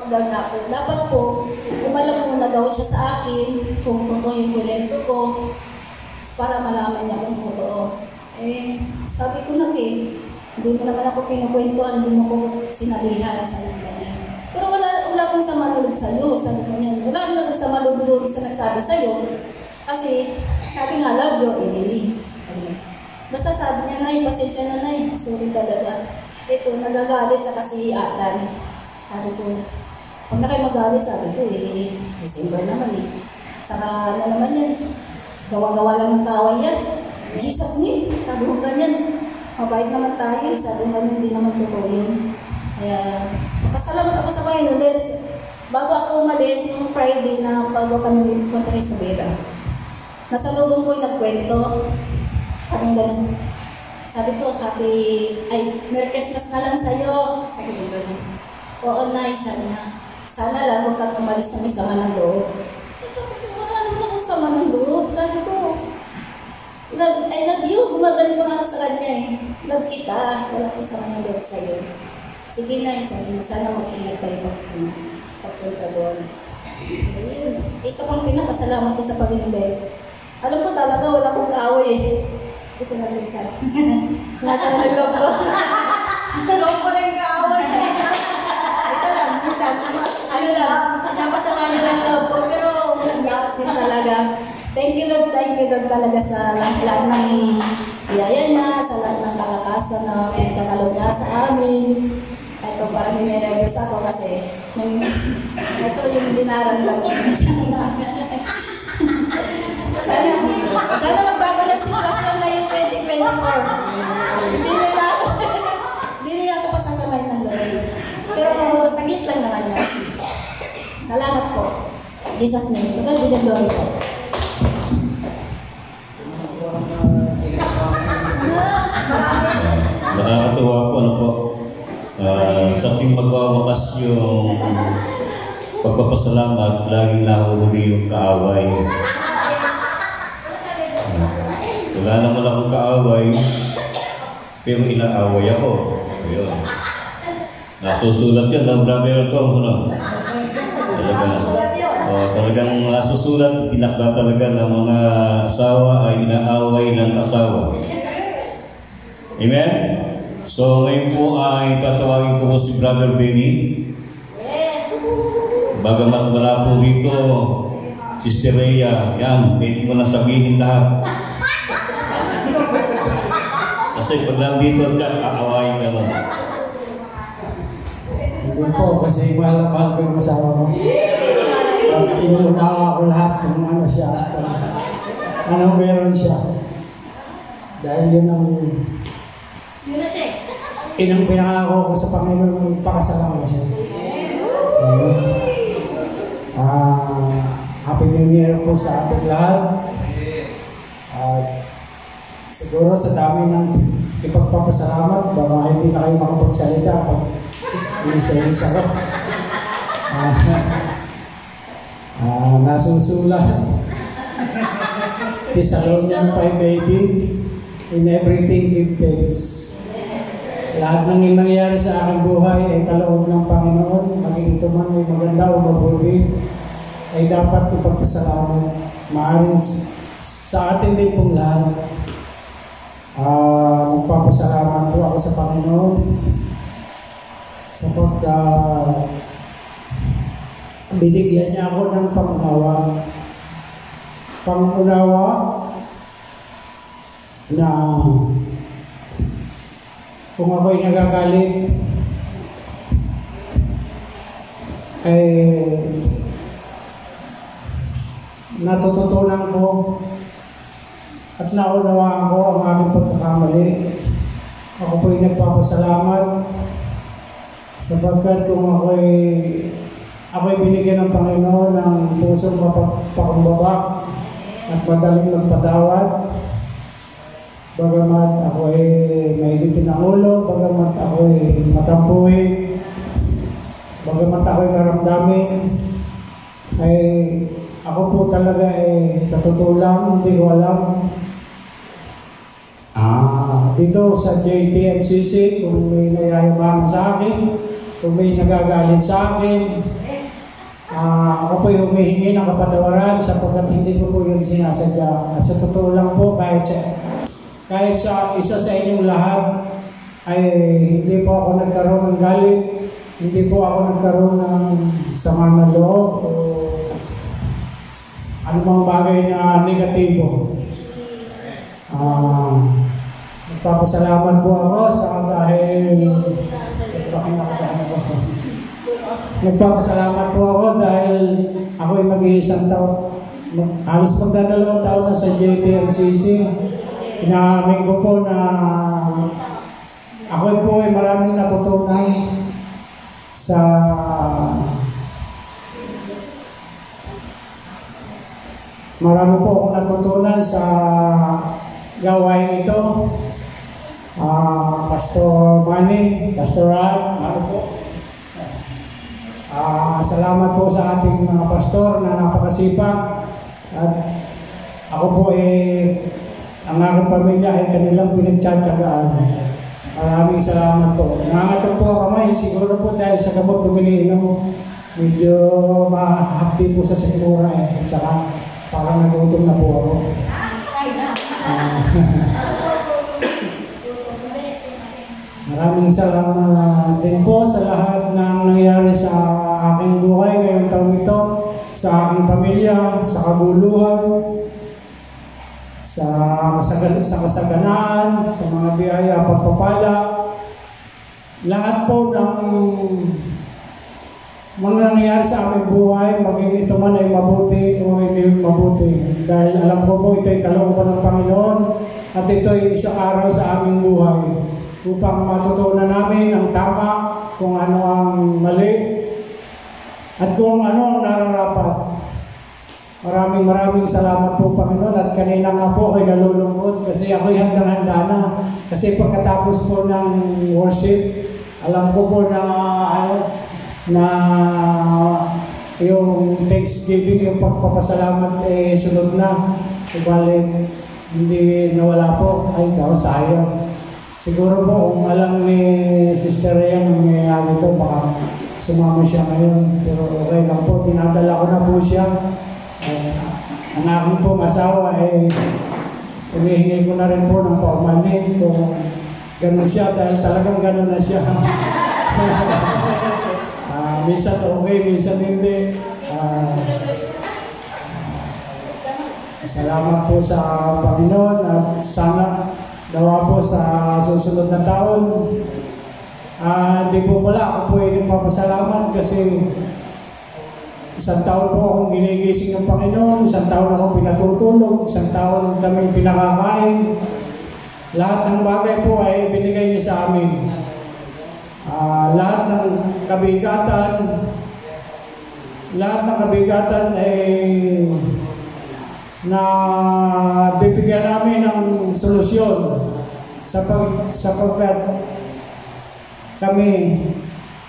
daw na ako. Dapat po, umalam muna daw siya sa akin kung totoo yung kwento ko para malaman niya kung totoo. Eh, sabi ko na hindi mo naman ako kinukwentuhan, hindi mo ko sinabihan sa ganyan. Pero wala kang sama loob sa'yo. Sabi ko niyan, wala kang sama loob sa nagsabi sa'yo. Kasi, sabi nga, love you, Emily. Basta sabi niya, Nay, pasensya na, Nay. Sorry talaga. Ito, nagagalit sa kasiyatan. Sabi ko, pag na kayo magalit, sabi ko, December naman Saka na naman yan. Gawa-gawa lang ng kaway yan. Jesus name. Sabi ko ganyan. Mabait naman tayo. Sabi ko ganyan, hindi naman totoo yun. Kaya, pasalamat ako sa Panginoon. Dahil bago ako umalis, yung Friday na bago kami punta rin sa Vera. Nasa lubong ko yung nagkwento. Sabi nga ganun. Sabi ko, Merry Christmas na lang sa'yo. Sabi ko ganun. Oo, Nay, sabi na. Sana lang huwag kang umalis na may sama ng loob. Sabi ko, wala naman akong sama ng loob. Sabi ko, I love you. Gumagaling pa nga ako sa kanya Love kita. Wala akong sama ng loob sa'yo. Sige, Nay, sabi na. Sana mag-ingat kayo pagpunta doon. Isa pang pinapasalamat ko sa Panginoon. Alam ko talaga, wala akong kaaway Ito na rin sabi. Sinasama ng loob ko. Loob ko rin kaaway. Ito lang, minsan, napasama niya ng loob ko, pero yes din talaga. Thank you Lord talaga sa lahat ng biyaya niya, sa lahat ng kalakasan na pinagkakalob niya sa amin. Ito, parang ninenervous ako kasi ito yung dinaramdam ko. Sana magbago na sitwasyon ngayon 2024. Hindi nila ako pasasamahin ng loob. Pero saglit lang naman yun. Salamat po. Jesus name. Magandang glory po. Nakakatuwa po, sa ating magwawakas yung pagpapasalamat, laging nahuhuli yung kaaway. Wala naman akong kaaway, pero inaaway ako. Ayun. Nasusulat yan ng brother ko. Talagang nasusulat, tinakda talaga ng mga asawa ay inaaway ng asawa. Amen? So ngayon po ay tatawagin ko si Brother Benny. Bagamat wala po rito, Sister Rhea, yan, pwede mo na sabihin lahat. Kasi pag lang dito dyan, aawayin ka naman. Hindi po, kasi mahal ko yung asawa ko. At inuunawa ko lahat kung ano siya at anong meron siya. Dahil yun ang pinangako ko sa Panginoon, magpakasalamat ko siya. Happy New Year po sa ating lahat. Siguro sa dami ng ipagpapasalamat, baka hindi na kayo makapagsalita pag isa-isa ko. Nasusulat Thessalonians 5:18, in everything give thanks. Lahat ng nangyayari sa aking buhay ay kaloob ng Panginoon, maging ito man ay maganda o mabuti, ay dapat ipagpasalamat. Maaaring sa atin din pong lahat. Magpapasalamat po ako sa Panginoon sapagkat binigyan niya ako ng pangunawa na kung ako'y nagagalit ay natututunan ko at naunawaan ko ang aming pagkakamali. Ako po'y nagpapasalamat sapagkat kung ako'y binigyan ng Panginoon ng pusong pakumbaba at madaling magpatawad, bagamat ako'y mainitin ang ulo, bagamat ako'y matampuhin, bagamat ako'y maramdamin, ay ako po talaga sa totoo lang, hindi ko alam. Dito sa JTMCC, kung may nayayaman sa akin, kung may nagagalit sa akin, ako po yung humihingi ng kapatawaran sapagkat hindi ko po yun sinasadya. At sa totoo lang po, kahit sa isa sa inyong lahat, ay hindi po ako nagkaroon ng galit, hindi po ako nagkaroon ng sama ng loob o anumang bagay na negatibo. Nagpapasalamat po ako Nagpapasalamat po ako dahil ako'y mag-iisang taon. Halos magdadalawang taon na sa JTMCC. Inaamin ko po na ako'y po ay maraming natutunan sa marami po akong natutunan sa gawain ito. Pastor Manny, Pastor Rad, salamat po sa ating mga pastor na napakasipag at ako po ang aking pamilya ay kanilang pinagtsatsagaan. Maraming salamat po. Nangangatog po ako kamay, siguro po dahil sa gamot ko iniinom, medyo mahapdi po sa sikmura tsaka parang nagutom na po ako. Maraming salamat din po sa lahat ng nangyari sa aking buhay ngayong taong ito, sa aking pamilya, sa kaguluhan, sa kasaganaan, sa mga biyaya pagpapala. Lahat po ng mga nangyari sa aming buhay, maging ito man ay mabuti o hindi mabuti. Dahil alam ko po ito ay kalooban ng Panginoon at ito ay isang araw sa aming buhay upang matutunan namin ang tama, kung ano ang mali, at kung ano ang nararapat. Maraming salamat po Panginoon at kanina nga po ako'y nalulungkot kasi ako'y handang-handa na. Kasi pagkatapos po ng worship, alam ko po na yung Thanksgiving, yung pagpapasalamat sunod na. Subalit, hindi nawala po. Ay, sayang. Siguro po, kung alam ni Sister Rhea nung nangyayari ito, baka sumama siya ngayon. Pero okay lang po, tinadala ko na po siya. Ang aking pong asawa humihingi ko na rin po ng paumanhin kung gano'n siya dahil talagang gano'n na siya. Minsan okay, minsan hindi. Salamat po sa Panginoon at sana dawa po sa susunod na taon. Di po pala ako po ay nagpapasalamat kasi isang taon po akong ginigising ng Panginoon, isang taon akong pinatutulog, isang taon kami pinakakain. Lahat ng bagay po ay binigay niya sa amin. Lahat ng kabigatan ay na bibigyan namin ng solusyon sapagkat kami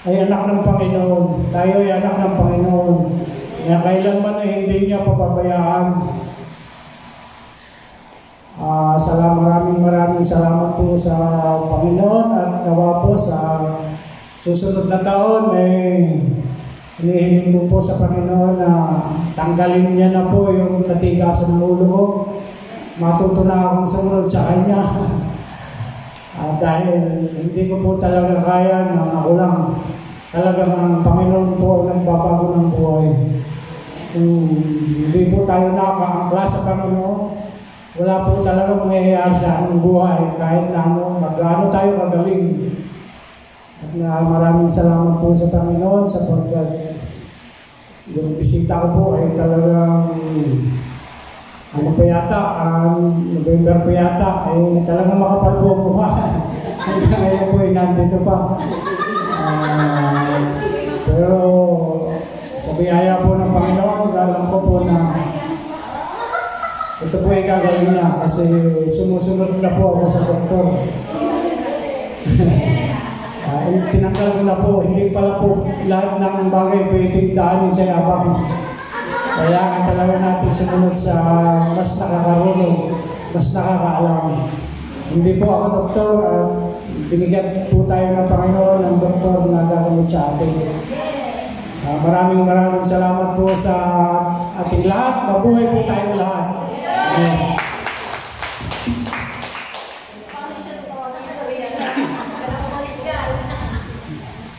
ay anak ng Panginoon. Tayo ay anak ng Panginoon. Kaya kailanman ay hindi niya papabayaan. Maraming salamat po sa Panginoon at nawa po sa susunod na taon hinihiling ko po sa Panginoon na tanggalin niya na po yung katigasan ng ulo ko. Matuto na akong sumunod sa Kanya. Dahil hindi ko po talaga kaya na ako lang. Talagang ang Panginoon po ang nagbabago ng buhay. Kung hindi po tayo nakakaangkla sa Panginoon, wala po talaga mangyayari sa ating buhay kahit na magano tayo kagaling. At maraming salamat po sa Panginoon sapagkat yung bisita ko po ay talagang ano pa yata, November pa yata, ay talagang makapal po mukha. Hanggang ngayon po ay nandito pa. Pero sa biyaya po ng Panginoon, alam ko po na ito po ay gagaling na kasi sumusunod na po ako sa doktor. Tinanggal ko na po, hindi pala po lahat ng bagay pwedeng daanin sa yabang. Kailangan talaga natin sumunod sa mas nakakarunong, mas nakakaalam. Hindi po ako doktor at binigyan po tayo ng Panginoon ng doktor na gagamit sa atin. Maraming salamat po sa ating lahat. Mabuhay po tayong lahat. Amen.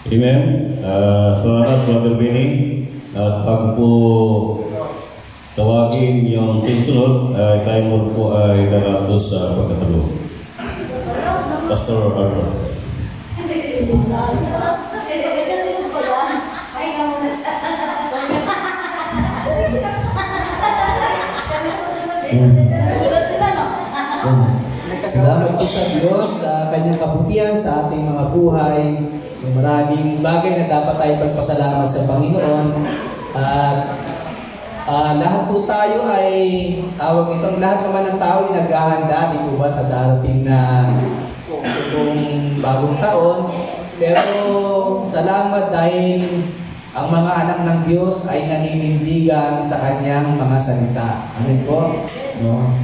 Amen. Salamat, Brother Benny. At bago po tawagin yung tinsunod, tayo mo po ay darato sa pagkatalo. Pastor Arnold. Salamat po sa Diyos sa kanyang kabutihan sa ating mga buhay. Maraming bagay na dapat tayo pagpasalamat sa Panginoon. Lahat po tayo ay lahat naman ng tao ay naghahanda, di po ba, sa darating na itong bagong taon. Pero salamat dahil ang mga anak ng Diyos ay naninindigan sa kanyang mga salita. Amen po? No?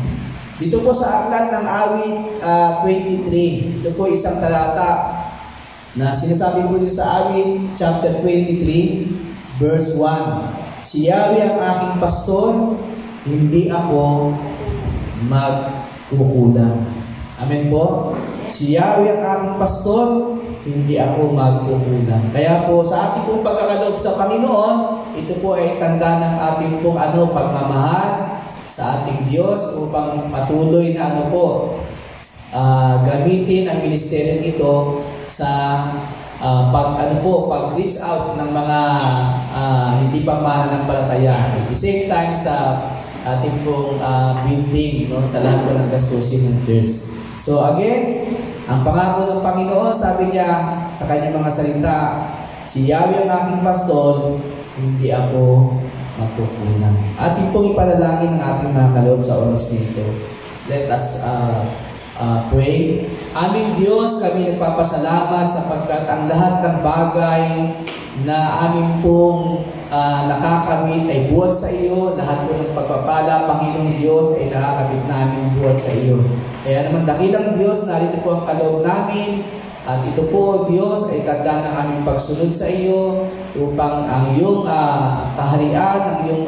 Dito po sa aklat ng awit 23, ito po isang talata na sinasabi po dito sa awit chapter 23 verse 1. Si Yahweh ang aking pastor, hindi ako magkukulang. Amen po? Si Yahweh ang aking pastor, hindi ako magkukulang. Kaya po sa ating pong pagkakaloob sa Panginoon, ito po ay tanda ng ating pong pagmamahal sa ating Diyos upang patuloy na gamitin ang ministeryo ito sa pag-reach out ng mga hindi pa mananampalataya. At the same time sa ating pong building, sa lahat po ng gastusin ng church. So again, ang pangako ng Panginoon, sabi niya sa kanyang mga salita, si Yahweh ang aking pastor, hindi ako magkukulang. Ating pong ipanalangin ang ating mga kaloob sa oras nito. Let us pray. Aming Diyos, kami nagpapasalamat sapagkat ang lahat ng bagay na aming pong nakakamit ay buhat sa iyo. Lahat po ng pagpapala, Panginoong Diyos, ay nakakamit namin buhat sa iyo. Kaya naman dakilang Diyos, narito po ang kaloob namin. At ito po, Diyos, ay tanda ng aming pagsunod sa iyo upang ang iyong kaharian, ang iyong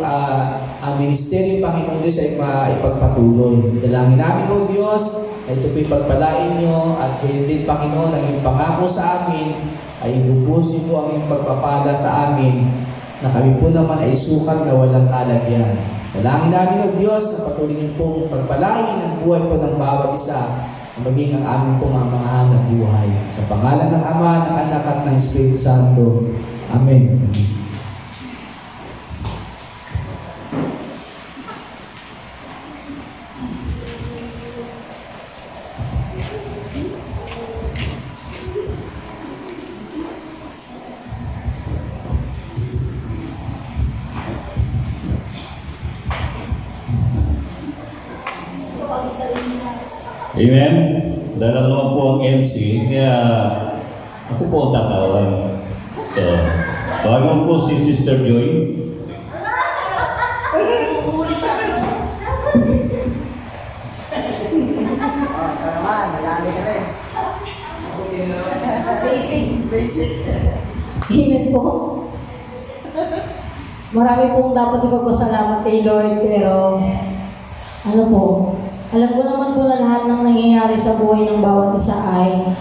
ministeryo, Panginoong Diyos, ay ipagpatuloy. Dalangin namin, O Diyos, ay ito po ipagpalain nyo at kayo din, Panginoon, ang iyong pangako sa amin ay ibubus niyo po ang iyong pagpapala sa amin na kami po naman ay sukat na walang kalagyan. Dalangin namin, O Diyos, na patuloy niyo pong pagpalain ang buhay po ng bawat isa maging ang aming pumamahal na buhay. Sa pangalan ng Ama, ng Anak at ng Espiritu Santo. Amen. Amen? Dahil ako naman po ang MC, kaya ako po ang tatawag. So, bago po si Sister Joy. Amen po. Marami pong dapat ipagpasalamat kay Lord, pero ano po, alam ko naman po na lahat ng nangyayari sa buhay ng bawat isa ay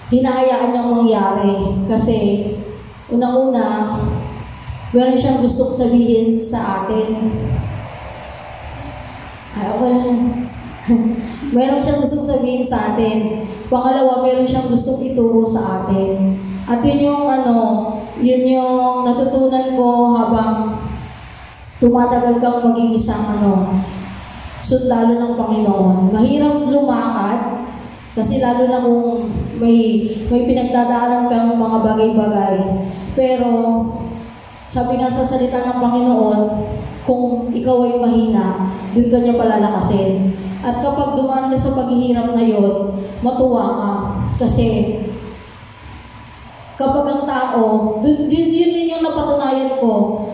hinahayaan niyang mangyari. Kasi unang-una, meron siyang gustong sabihin sa atin. Meron siyang gustong sabihin sa atin. Pangalawa, meron siyang gustong ituro sa atin. At yun yung natutunan ko habang tumatagal kang maging isang sundalo ng Panginoon. Mahirap lumakad kasi lalo na kung may pinagdadaanan kang mga bagay-bagay. Pero sabi nga sa salita ng Panginoon, kung ikaw ay mahina, doon ka niya palalakasin. At kapag dumaan ka sa paghihirap na yun, matuwa ka. Kasi kapag ang tao, yun din yung napatunayan ko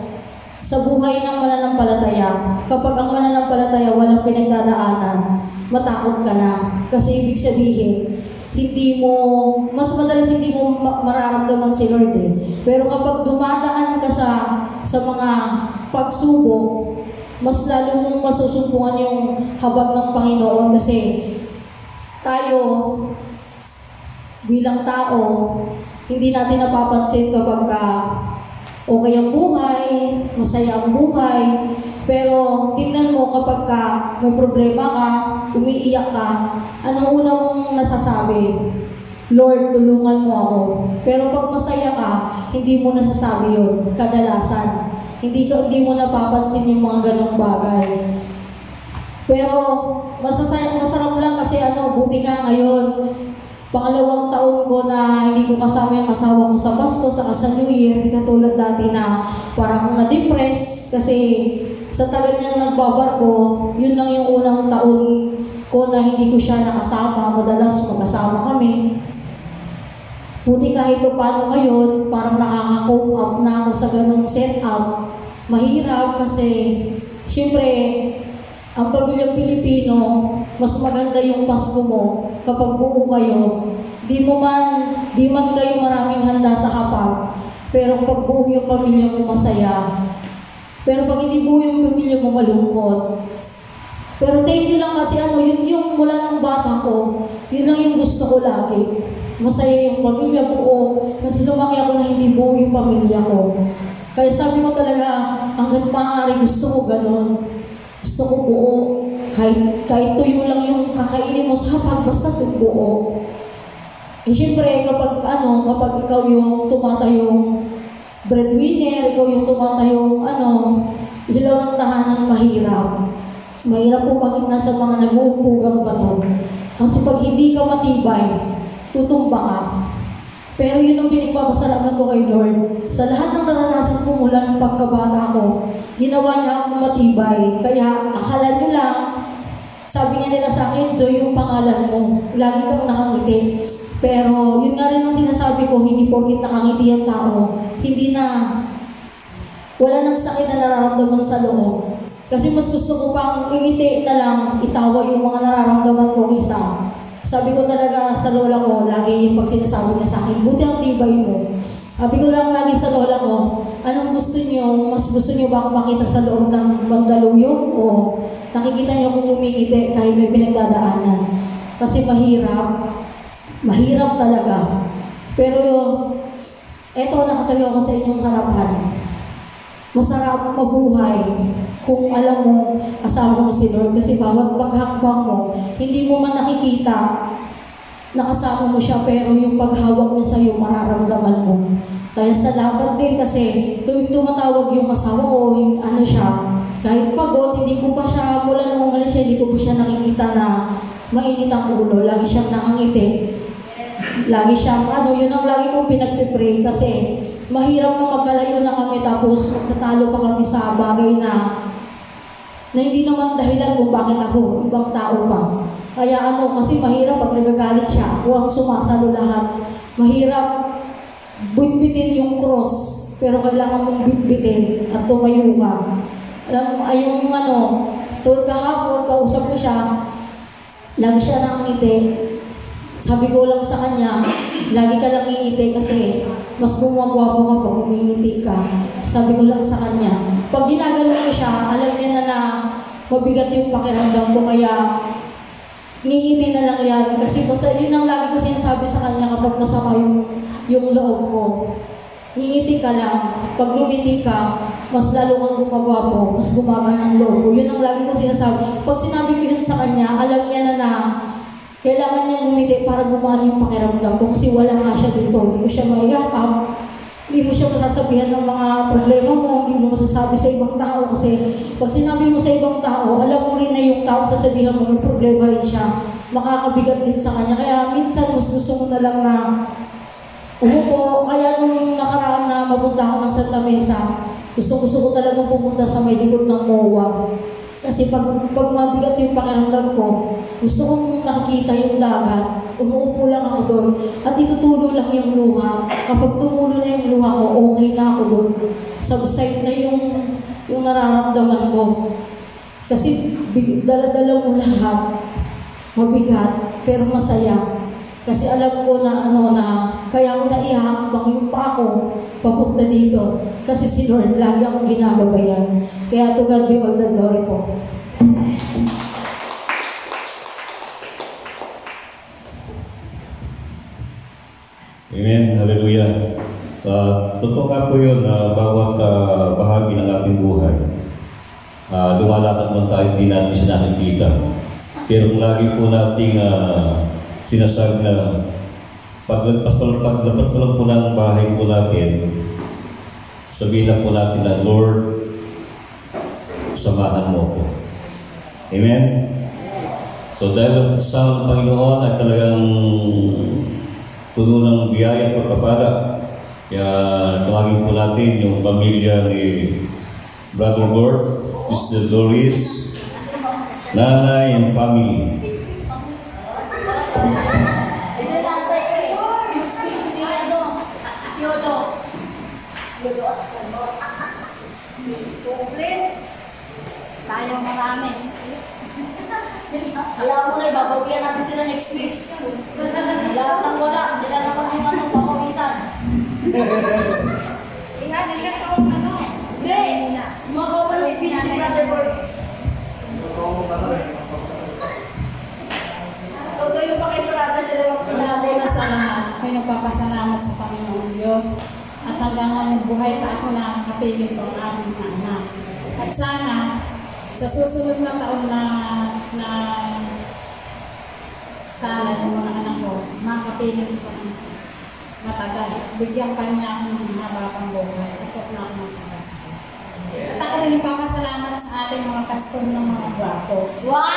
sa buhay ng mananampalataya. Kapag ang mananampalataya walang pinagdadaanan, matakot ka na. Kasi ibig sabihin, mas madalas hindi mo mararamdaman si Lord eh. Pero kapag dumadaan ka sa mga pagsubok, mas lalo mong masusumpungan yung habag ng Panginoon. Kasi tayo, bilang tao, hindi natin napapansin kapag okay ang buhay, masaya ang buhay. Pero tingnan mo kapag may problema ka, umiiyak ka, anong una mong nasasabi? Lord, tulungan mo ako. Pero pag masaya ka, hindi mo nasasabi yun. Kadalasan, hindi mo napapansin yung mga ganong bagay. Pero masarap lang kasi buti nga ngayon, pangalawang taon ko na hindi ko kasama yung asawa ko sa Pasko, saka sa New Year. Hindi katulad dati na parang akong na-depress kasi sa tagal niyang nagbabarko, yun lang yung unang taon ko na hindi ko siya nakasama. Madalas magkasama kami. Buti kahit paano ngayon, parang nakaka-cope up na ako sa ganong setup. Mahirap kasi, syempre, ang pamilyang Pilipino, mas maganda yung Pasko mo kapag buo kayo. Di man kayo maraming handa sa hapag, pero pag buo yung pamilya mo masaya. Pero pag hindi buo yung pamilya mo malungkot. Pero thank you lang kasi yun yung mula ng bata ko, yun lang yung gusto ko lagi. Masaya yung pamilya buo, kasi lumaki ako na hindi buo yung pamilya ko. Kaya sabi ko talaga, hanggang maaari gusto ko ganun. Gusto ko buo. Kahit tuyo lang yung kakainin mo sa hapag, basta buo. Eh syempre, kapag ikaw yung tumatayong breadwinner, ikaw yung tumatayong ilaw ng tahanan, mahirap. Mahirap po pag nasa mga nag-uupugang bato. Kasi pag hindi ka matibay, tutumba ka. Pero yun ang pinagpapasalamat ko kay Lord. Sa lahat ng naranasan ko mula ng pagkabata ko, ginawa niya akong matibay. Kaya akala niyo lang, sabi nga nila sa akin, Joy, yung pangalan mo, lagi kang nakangiti. Pero yun nga rin ang sinasabi ko, hindi porkit nakangiti ang tao, hindi na, wala nang sakit na nararamdaman sa loob. Kasi mas gusto ko pang ingiti na lang, itawa yung mga nararamdaman ko isa. Sabi ko talaga sa lola ko, lagi yung pag sinasabi niya sa akin, buti ang tibay mo. Sabi ko lang lagi sa lola ko, anong gusto niyo? Mas gusto niyo ba akong makita sa loob ng Mandaluyong? O nakikita niyo kung umingiti kahit may pinagdadaanan? Kasi mahirap. Mahirap talaga. Pero eto, nakatayo ako sa inyong harapan. Masarap mabuhay kung alam mo, asawa mo si Lord. Kasi bawat paghakbang mo, hindi mo man nakikita, nakasama mo siya, pero yung paghawak niya sa'yo, mararamdaman mo. Kaya salamat din kasi tuwing tumatawag yung asawa ko, siya, kahit pagod, hindi ko pa siya, mula nung umalis siya, hindi ko pa siya nakikita na mainit ang ulo. Lagi siyang nakangiti. Lagi siyang, yun ang lagi kong pinagpipray kasi mahirap na magkalayo na kami tapos magtatalo pa kami sa bagay na hindi naman dahilan kung bakit ako, ibang tao pa. Kaya kasi mahirap pag nagagalit siya, ako ang sumasalo lahat. Mahirap bitbitin yung cross, pero kailangan mong bitbitin at tumayo ka. Yung tulad kahapon, kausap ko siya, lagi siya nakangiti. Sabi ko lang sa kanya, lagi ka lang ngingiti kasi mas gumagwapo ka pag umingiti ka. Sabi ko lang sa kanya, pag ginagalan ko siya, alam niya na mabigat yung pakiramdam ko, kaya ngingiti na lang yan. Kasi basta yun ang lagi ko sinasabi sa kanya kapag masama yung loob ko. Ngingiti ka lang. Pag ngingiti ka, mas lalo kang gumagwapo, mas gumagana ang loob ko. Yun ang lagi ko sinasabi. Pag sinabi ko yun sa kanya, alam niya na kailangan niyang ngumiti para gumana yung pakiramdam ko. Kasi wala nga siya dito. Hindi ko siya maiyakap. Hindi mo siya masasabihan ng mga problema mo. Hindi mo masasabi sa ibang tao. Kasi pag sinabi mo sa ibang tao, alam mo rin na yung tao sasabihan mo, may problema rin siya. Makakabigat din sa kanya. Kaya minsan, mas gusto mo na lang na umupo. Kaya nung nakaraan na mapunta ako ng Santa Mesa, gusto ko talagang pumunta sa may likod ng MOA. Kasi pag mabigat yung pakiramdam ko, gusto kong nakikita yung dagat, umuupo lang ako doon, at itutulo lang yung luha. Kapag tumulo na yung luha ko, okay na ako doon. Subside na yung nararamdaman ko. Kasi dala-dala mo lahat, mabigat, pero masaya. Kasi alam ko na kaya ako naihahakbang yung pa ako papunta dito. Kasi si Lord, lagi akong ginagabayan. Kaya to God be all the glory po. Amen. Hallelujah. Totoo nga po yun na bawat bahagi ng ating buhay, lumalakad man tayo, hindi natin siya nakikita. Pero kung lagi po nating sinasabi na paglabas pa lang po ng bahay po natin, sabihin na po natin na, Lord, samahan mo ko. Amen? So dahil sa Panginoon ay talagang puno ng biyaya at pagpapala, kaya tawagin po natin yung pamilya ni Brother Lord, Sister Doris, Nanay and family. Tayong marami. Alam mo na, babawian natin sila next week. Lahat ng wala, sila naman yung babawisan. Hindi, magawa ng speech ni Brother Lord. Todo yung pakiturada sila Una sa lahat, ako'y nagpapasalamat sa Panginoon Diyos. At hanggang ngayon buhay pa ako na kapiling ko ang aming anak. At sana, sa susunod na taon na sana yung mga anak ko, makapiling ko ng matagal. Bigyan pa niya akong mababang buhay. Ito na ako magpapasalamat. At ako rin nagpapasalamat sa ating mga pastor ng mga gwapo. Wow!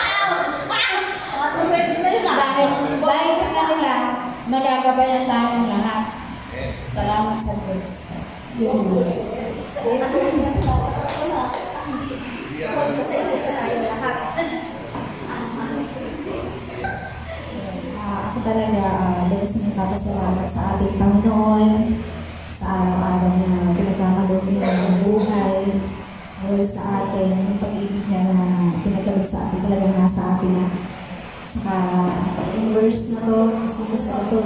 Dahil sa kanila, magagabayan tayong lahat. Salamat sa Diyos. Yun mo. Ako talaga, Diyos na nagpapasalamat sa ating Panginoon, sa araw-araw na pinagkakaloob niya ng buhay, dahil sa atin, yung pag-ibig niya na pinagkaloob sa atin, talagang nasa atin na. Saka, yung verse na to, gusto ko ito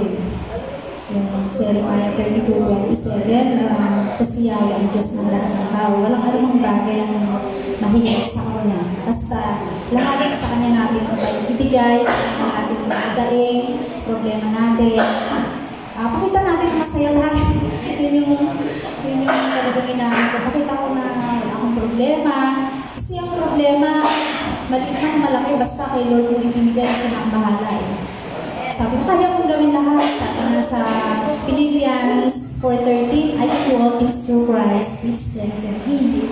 yung Jeremiah 32:27, siya siya ang Diyos ng lahat ng tao. Walang anumang bagay ang mahirap sa kanya. Basta, lahat sa kanya natin ibigay, sa kanya natin magdaing, problema natin. Pakita natin masaya tayo. yun yung talagang inahan ko. Pakita ko na wala akong problema. Kasi ang problema, maliit na malaki, basta kay Lord mo ibigay siya ng bahala Sabi ko, kaya mong gawin lahat. Sabi nga sa Philippians 4:13, I can do all things through Christ, which strengthens me.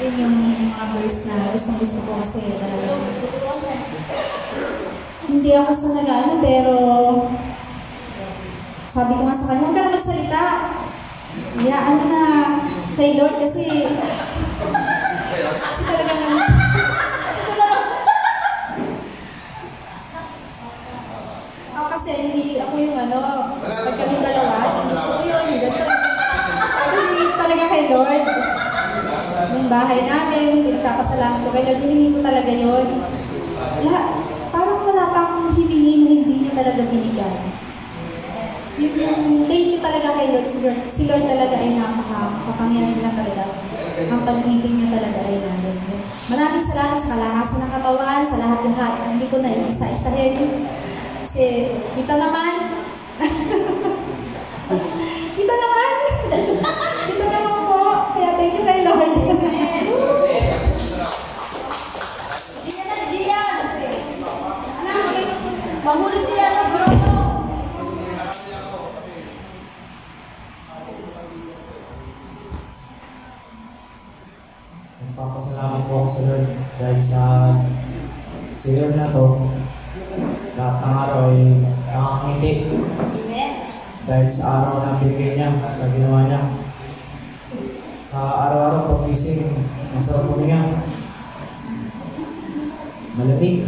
Yun yung mga verse na gustong-gusto ko kasi talaga. Hindi ako sa nag-ano, pero sabi ko nga sa kanya, huwag ka na magsalita. Iyaan na kay Lord kasi talaga naman siya. Kasi hindi ako yung pag kami dalawa, gusto ko yun, gano'n. Hindi ko talaga kay Lord. Yung bahay namin, pinagpapasalamat ko kay Lord, hindi ko talaga yun. Parang wala pa akong akong hiningi na hindi niya talaga binigay. Yung thank you talaga kay Lord. Si Lord talaga ay napaka-kapangyarihan na talaga. Ang pag-ibig niya talaga ay nandun. Maraming salamat sa kalakasan ng katawan, sa lahat-lahat. Hindi ko na isa-isahin. Kasi kita naman. Kita naman. Kita naman po. Kaya thank you kay Lord. Mahuli sila ng bro. Nagpapasalamat po ako sa Lord dahil sa year na to, lahat ng araw ay nakakangiti. Dahil sa araw na binigay niya, sa ginawa niya. Sa araw-araw pag-gising, masarap po niya. Malamig.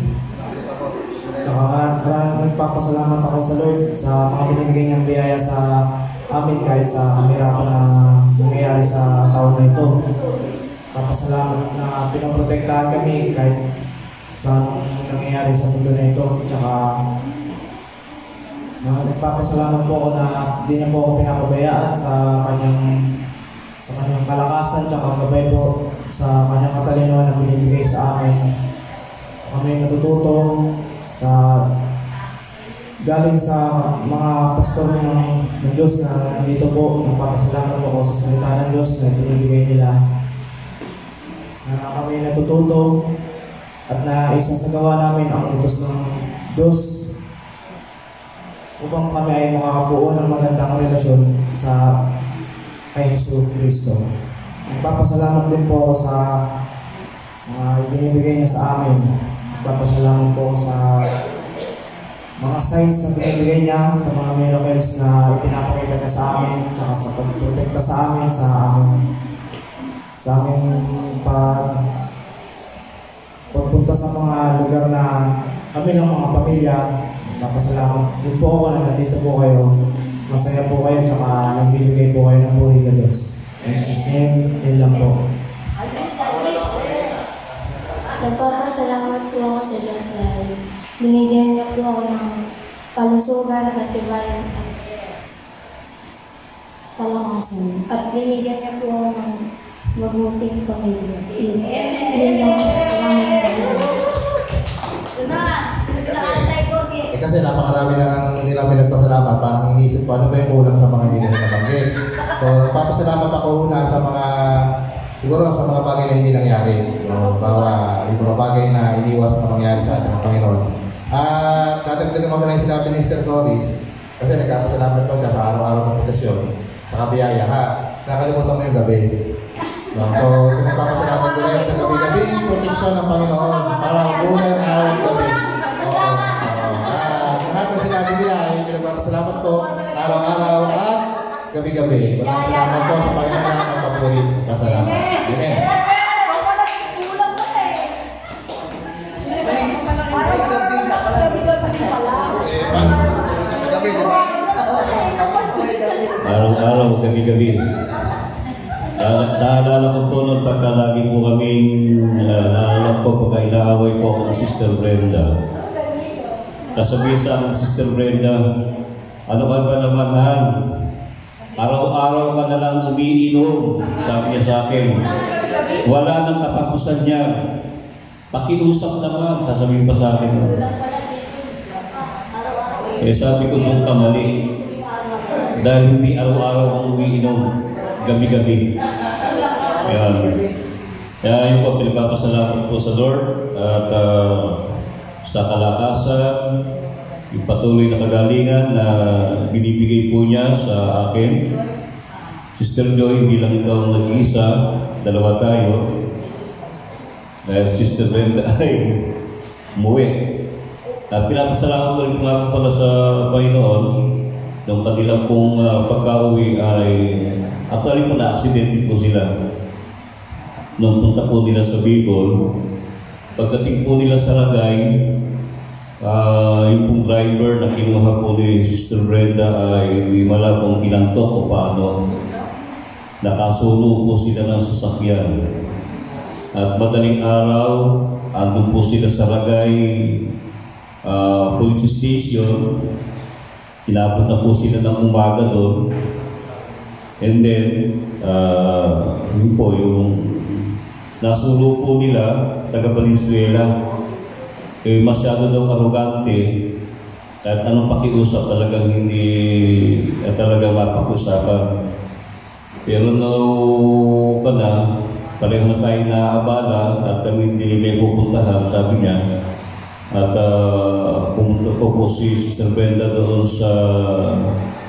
Nagpapasalamat ako sa Lord sa mga binibigay niyang biyaya sa amin kahit sa kahirapan na nangyayari sa taon na ito. Nagpapasalamat na pinaprotektahan kami kahit sa nangyayari sa mundo na ito. Tsaka nagpapasalamat po ako na hindi na po ako pinapabayaan sa kanyang kalakasan tsaka gabay po sa kanyang katalinawan na binibigay sa amin. Kami natututo sa galing sa mga pastor ng Diyos na dito po. Nagpapasalamat po ako sa salita ng Diyos na binibigay nila. Na kami natututo at na isasagawa namin ang utos ng Diyos upang kami ay makakabuo ng magandang relasyon sa kay Jesus Cristo. Nagpapasalamat din po ako sa mga ibinibigay niya sa amin. Nagpapasalamat po ako sa mga signs na binibigay niya, sa mga miracles na ipinapakita niya sa amin, at sa pagprotekta sa amin, sa aming pagpunta sa mga lugar na kami ng mga pamilya. Nagpapasalamat din po ako na nandito po kayo. Masaya po kayo, tsaka nagbibigay po kayo ng buhay na Diyos. In Jesus' name, yun lang po. Nagpapasalamat po ako sa Diyos dahil binigyan niya po ako ng kalusugan, katibayan at kalakasan. At binigyan niya po ako ng mabuting pamilya. Yun lang po. Kasi napakarami na nila pinagpasalamat, parang inisip ko ano ba yung kulang sa mga hindi nila nabanggit. So, papasalamat ako una sa mga, siguro sa mga bagay na hindi nangyari. So, yung mga bagay na iniwas na mangyari sa ating Panginoon. At natagdagan ko na yung sinabi ni Sir Doris, kasi nagkapasalamat ko siya sa araw-araw ng proteksyon, sa kabiyaya ha. Nakalimutan mo yung gabi. So, pinagpapasalamat ko rin sa gabi-gabi yung proteksyon ng Panginoon para unang araw ng gabi. Lahat ng sinabi nila ay pinagpapasalamat ko araw-araw at gabi-gabi. Maraming salamat po sa Panginoon na nagpapuri. Pasalamat. Amen. Araw-araw, gabi-gabi. Naalala ko po noon pagka lagi po kaming naalala ko pagka inaaway po ako ng Sister Brenda. Kasabi sa akin, Sister Brenda, ano ka ba naman, Han? Araw-araw ka na lang umiinom, sabi niya sa akin. Wala nang katapusan niya. Pakiusap naman, sasabihin pa sa akin. Eh sabi ko doon ka mali. Dahil hindi araw-araw ang umiinom, gabi-gabi. Ayan. Kaya yun po, pinagpapasalamat po sa Lord at sa kalakasan, yung patuloy na kagalingan na binibigay po niya sa akin. Sister Joy, hindi lang ikaw nag-iisa, dalawa tayo. Dahil Sister Brenda ay umuwi. At pinapasalamat ko rin nga pala sa Panginoon nung kanilang pong pagka-uwi ay actually po na-aksidente po sila. Nung punta po nila sa Bicol, pagdating po nila sa Ragay, yung pong driver na kinuha po ni Sister Brenda ay hindi mala kung inantok o paano. Nakasulo po sila ng sasakyan. At madaling araw, andun po sila sa Ragay, police station. Inabot na po sila ng umaga doon. And then, yun po, yung nasulo po nila, taga Valenzuela. Masyado daw arrogante. At anong pakiusap talagang hindi talaga mapag-usapan. Pero pareho na tayo naabala at kami hindi may pupuntahan, sabi niya. At pumunta po si Sister Brenda doon sa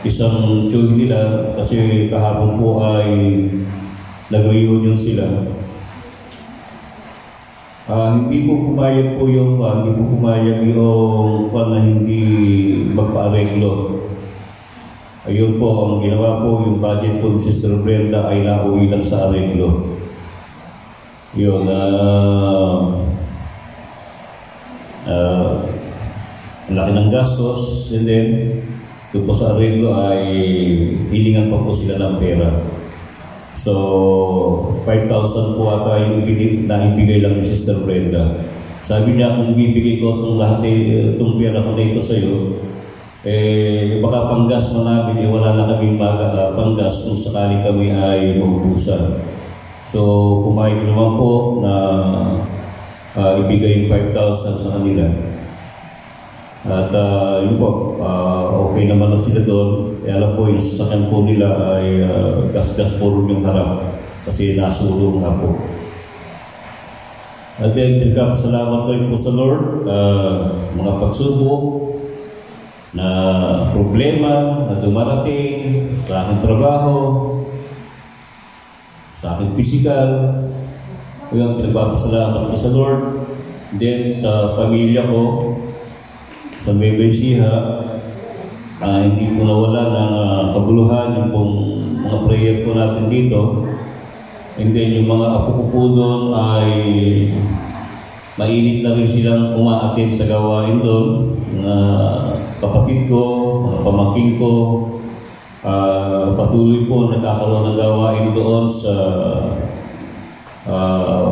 isang tiyuhin nila kasi kahapon po ay nag-reunion sila. Hindi po pumayag po yung na hindi magpa-areglo. Ayun po, ang ginawa po, yung budget po ni Sister Brenda ay nauwi lang sa areglo. Yun, laki ng gastos, and then ito po sa areglo ay hilingan pa po sila ng pera. So, 5,000 po ata yung naibigay lang ni Sister Brenda. Sabi niya, kung ibibigay ko itong lahat itong pera ko dito sa iyo, baka panggas mo namin, wala na kaming panggas kung sakali kami ay maubusan. So, pumayag naman po na ibigay yung 5,000 sa kanila. At yun po, okay naman na sila doon. Alam po yung sasakyan po nila ay gas-gas po rin yung harap kasi nasulong nga po. At then, salamat ko rin po sa Lord, mga pagsubok na problema na dumarating sa aking trabaho, sa aking physical. Kaya pinagpapasalamat ko sa Lord. Then, sa pamilya ko, sa Nueva Ecija, hindi po nawala ng kabuluhan yung pong mga prayer po natin dito. And then yung mga apo ko po doon ay mainit na rin silang umaatin sa gawain doon. Mga kapatid ko, mga pamangkin ko, patuloy po nagkakaroon ng gawain doon sa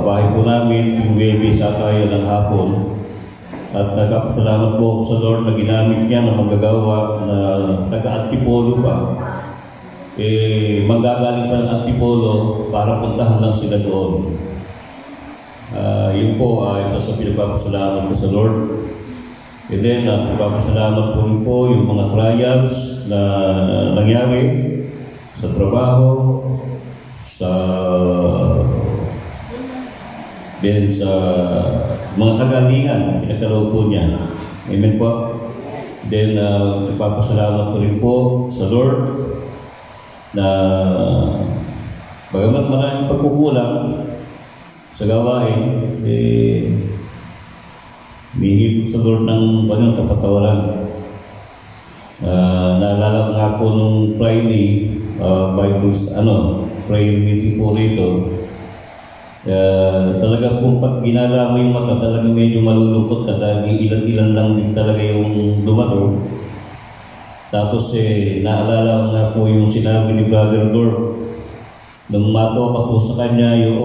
bahay po namin, yung Webes at tayo ng hapon. At nagpapasalamat po ako sa Lord na ginamit niya na magagawa na taga-Antipolo pa. Manggagaling pa ng Antipolo para puntahan lang sila doon. Yun po ay isa sa pinagpapasalamat ko sa Lord. And then, pinagpapasalamat po rin po yung mga trials na nangyari sa trabaho, sa mga kagalingan, pinagkaloob po niya. Amen po. Then, nagpapasalamat ko rin po sa Lord na bagamat maraming pagkukulang sa gawain, bihip sa Lord ng kanyang kapatawaran. Naalala ko nga po nung Friday, prayer meeting po rito. Talaga po pag ginala mo yung mata, talaga medyo malulungkot ka dahil ilan-ilan lang din talaga yung dumalo. Tapos naalala ko nga po yung sinabi ni Brother Lord nung mato pa po sa kanya yung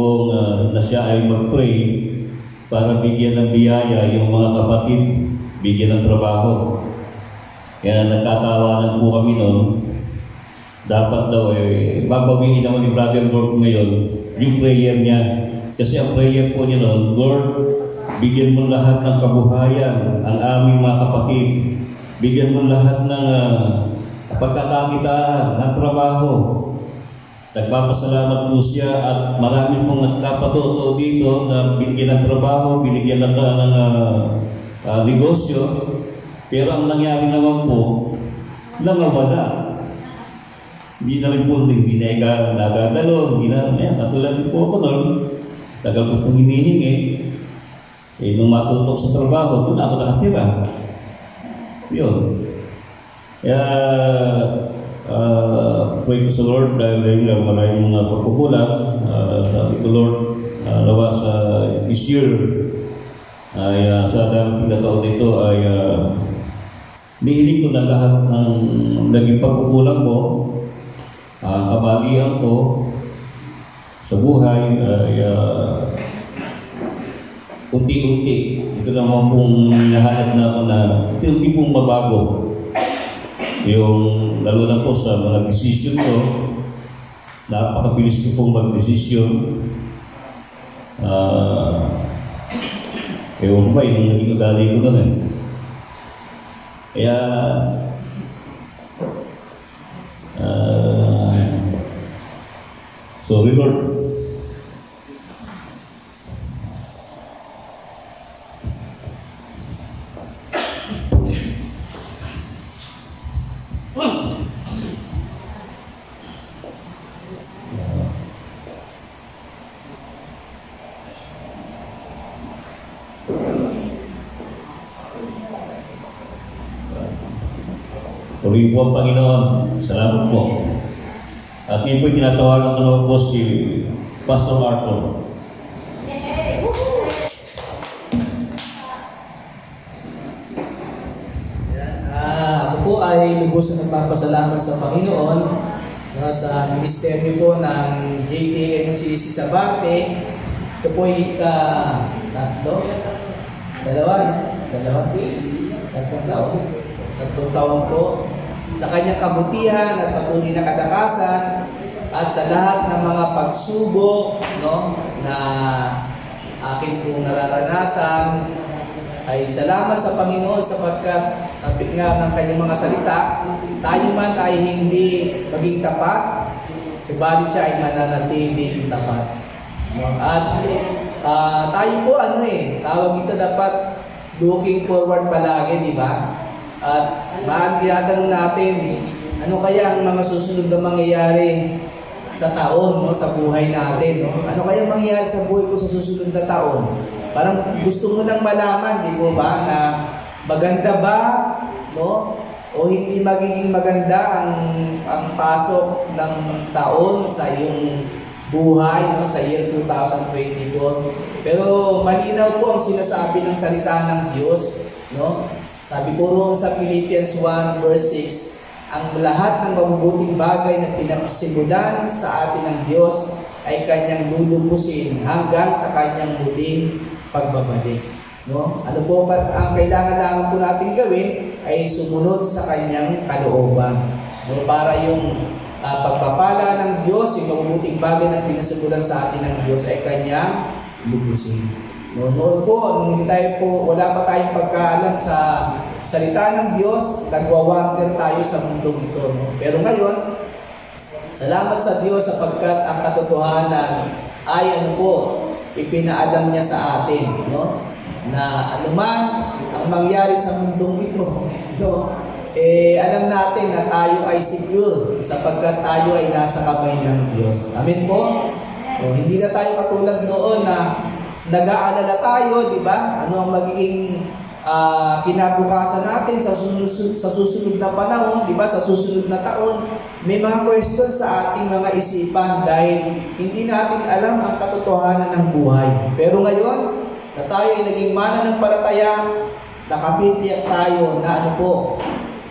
na siya ay mag-pray para bigyan ng biyaya yung mga kapatid, bigyan ng trabaho. Kaya nagkatawanan po kami noon. Dapat daw babawiin naman ni Brother Lord ngayon yung prayer niya. Kasi ang prayer po niya noon, Lord, bigyan mo lahat ng kabuhayan ang aming mga kapatid. Bigyan mo lahat ng pagkakakitaan, ng trabaho. Nagpapasalamat po siya at marami pong nagkapatuto dito na binigyan ng trabaho, binigyan ng negosyo. Pero ang nangyari naman po, nangawala. Hindi na rin po hindi na nagagalo, hindi na, katulad po ako noon, tagal ko pong hinihingi. Nung matutok sa trabaho, doon ako nakatira. Yun. Kaya, pray ko sa Lord dahil maraming mga pagkukulang. Sabi ko, Lord, nawa sa this year, ay sa darating na taon dito ay nihiling ko na lahat ng naging pagkukulang ko, kabalian ko sa buhay ay unti-unti. Ito naman pong nahanap na ako na unti-unti pong mabago. Yung lalo na po sa mga decision ko, napakabilis ko pong mag-decision. Ewan ko ba, yung naging ugali ko doon eh. Kaya, sorry Lord. Purihin po ang Panginoon. Salamat po. At yun po tinatawagan ko naman po si Pastor Arthur. Ako po ay lubos na nagpapasalamat sa Panginoon sa ministeryo po ng JTMCC Sabate. Ito po ay tatlong taon po sa kanyang kabutihan at patuloy na kadakasan at sa lahat ng mga pagsubok na akin pong nararanasan ay salamat sa Panginoon sapagkat sabi nga ng kanyang mga salita, tayo man ay hindi maging tapat, subalit siya ay mananatiling tapat. At tayo po tawag ito dapat looking forward palagi, di ba? At tinatanong natin, ano kaya ang mga susunod na mangyayari sa taon, sa buhay natin? Ano kaya mangyayari sa buhay ko sa susunod na taon? Parang gusto mo nang malaman, di mo ba, na maganda ba, o hindi magiging maganda ang pasok ng taon sa iyong buhay, sa year 2024. Pero malinaw po ang sinasabi ng salita ng Diyos, Sabi po roon sa Philippians 1 verse 6, ang lahat ng mabubuting bagay na pinagsimulan sa atin ng Diyos ay Kanyang lulubusin hanggang sa Kanyang muling pagbabalik. Ano po ang kailangan lang po natin gawin ay sumunod sa Kanyang kalooban. Para yung pagpapala ng Diyos, yung mabubuting bagay na pinasimulan sa atin ng Diyos ay Kanyang lubusin. Noon po, nung wala pa tayong pagkaalam sa salita ng Diyos, nagwawander tayo sa mundong ito. Pero ngayon, salamat sa Diyos sapagkat ang katotohanan ay ipinaalam niya sa atin. Na anuman ang mangyari sa mundong ito, alam natin na tayo ay secure sapagkat tayo ay nasa kamay ng Diyos. Amen po? Hindi na tayo katulad noon na nag-aalala tayo, di ba? Ano ang magiging kinabukasan natin sa susunod na panahon, di ba? Sa susunod na taon, may mga question sa ating mga isipan dahil hindi natin alam ang katotohanan ng buhay. Pero ngayon, na tayo ay naging mananampalataya, nakabitiyak tayo na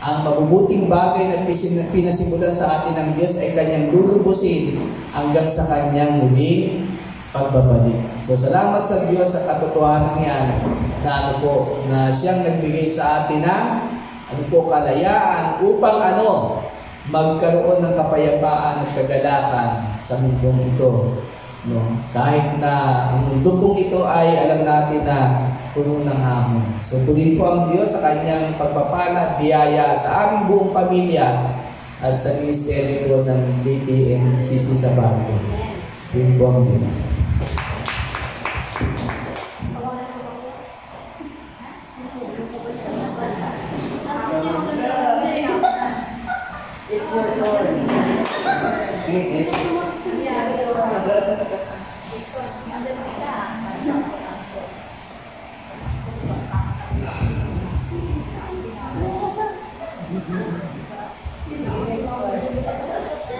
ang mabubuting bagay na pinasimulan sa atin ng Diyos ay Kanyang lulubusin hanggang sa Kanyang muling pagbabalik. So salamat sa Diyos sa katotohanan yan na siyang nagbigay sa atin ng kalayaan upang magkaroon ng kapayapaan at kagalakan sa mundong ito. Kahit na ang mundo pong ito ay alam natin na puno ng hamon. So pulin po ang Diyos sa Kanyang pagpapala at biyaya sa aming buong pamilya at sa ministeryo ng JTMCC Sabate. Pulin po ang Diyos. It's your turn.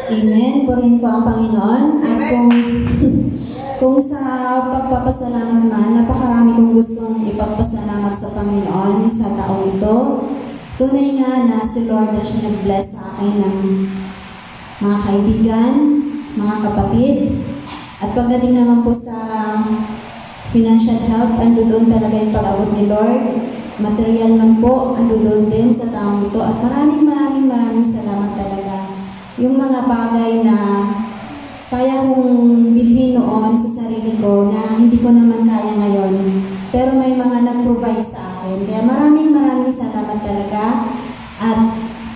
Amen. Purihin po ang Panginoon. At kung sa pagpapasalamat man, napakarami kong gustong ipagpasalamat sa Panginoon sa taong ito. Tunay nga na si Lord na siya nag-bless sa akin ng mga kaibigan, mga kapatid. At pagdating naman po sa financial help, ando doon talaga yung pag-abot ni Lord. Material man po, ando doon din sa taong ito. At maraming salamat talaga. Yung mga bagay na kaya kong bilhin noon sa sarili ko na hindi ko naman kaya ngayon. Pero may mga nag-provide sa akin. Kaya maraming salamat talaga. At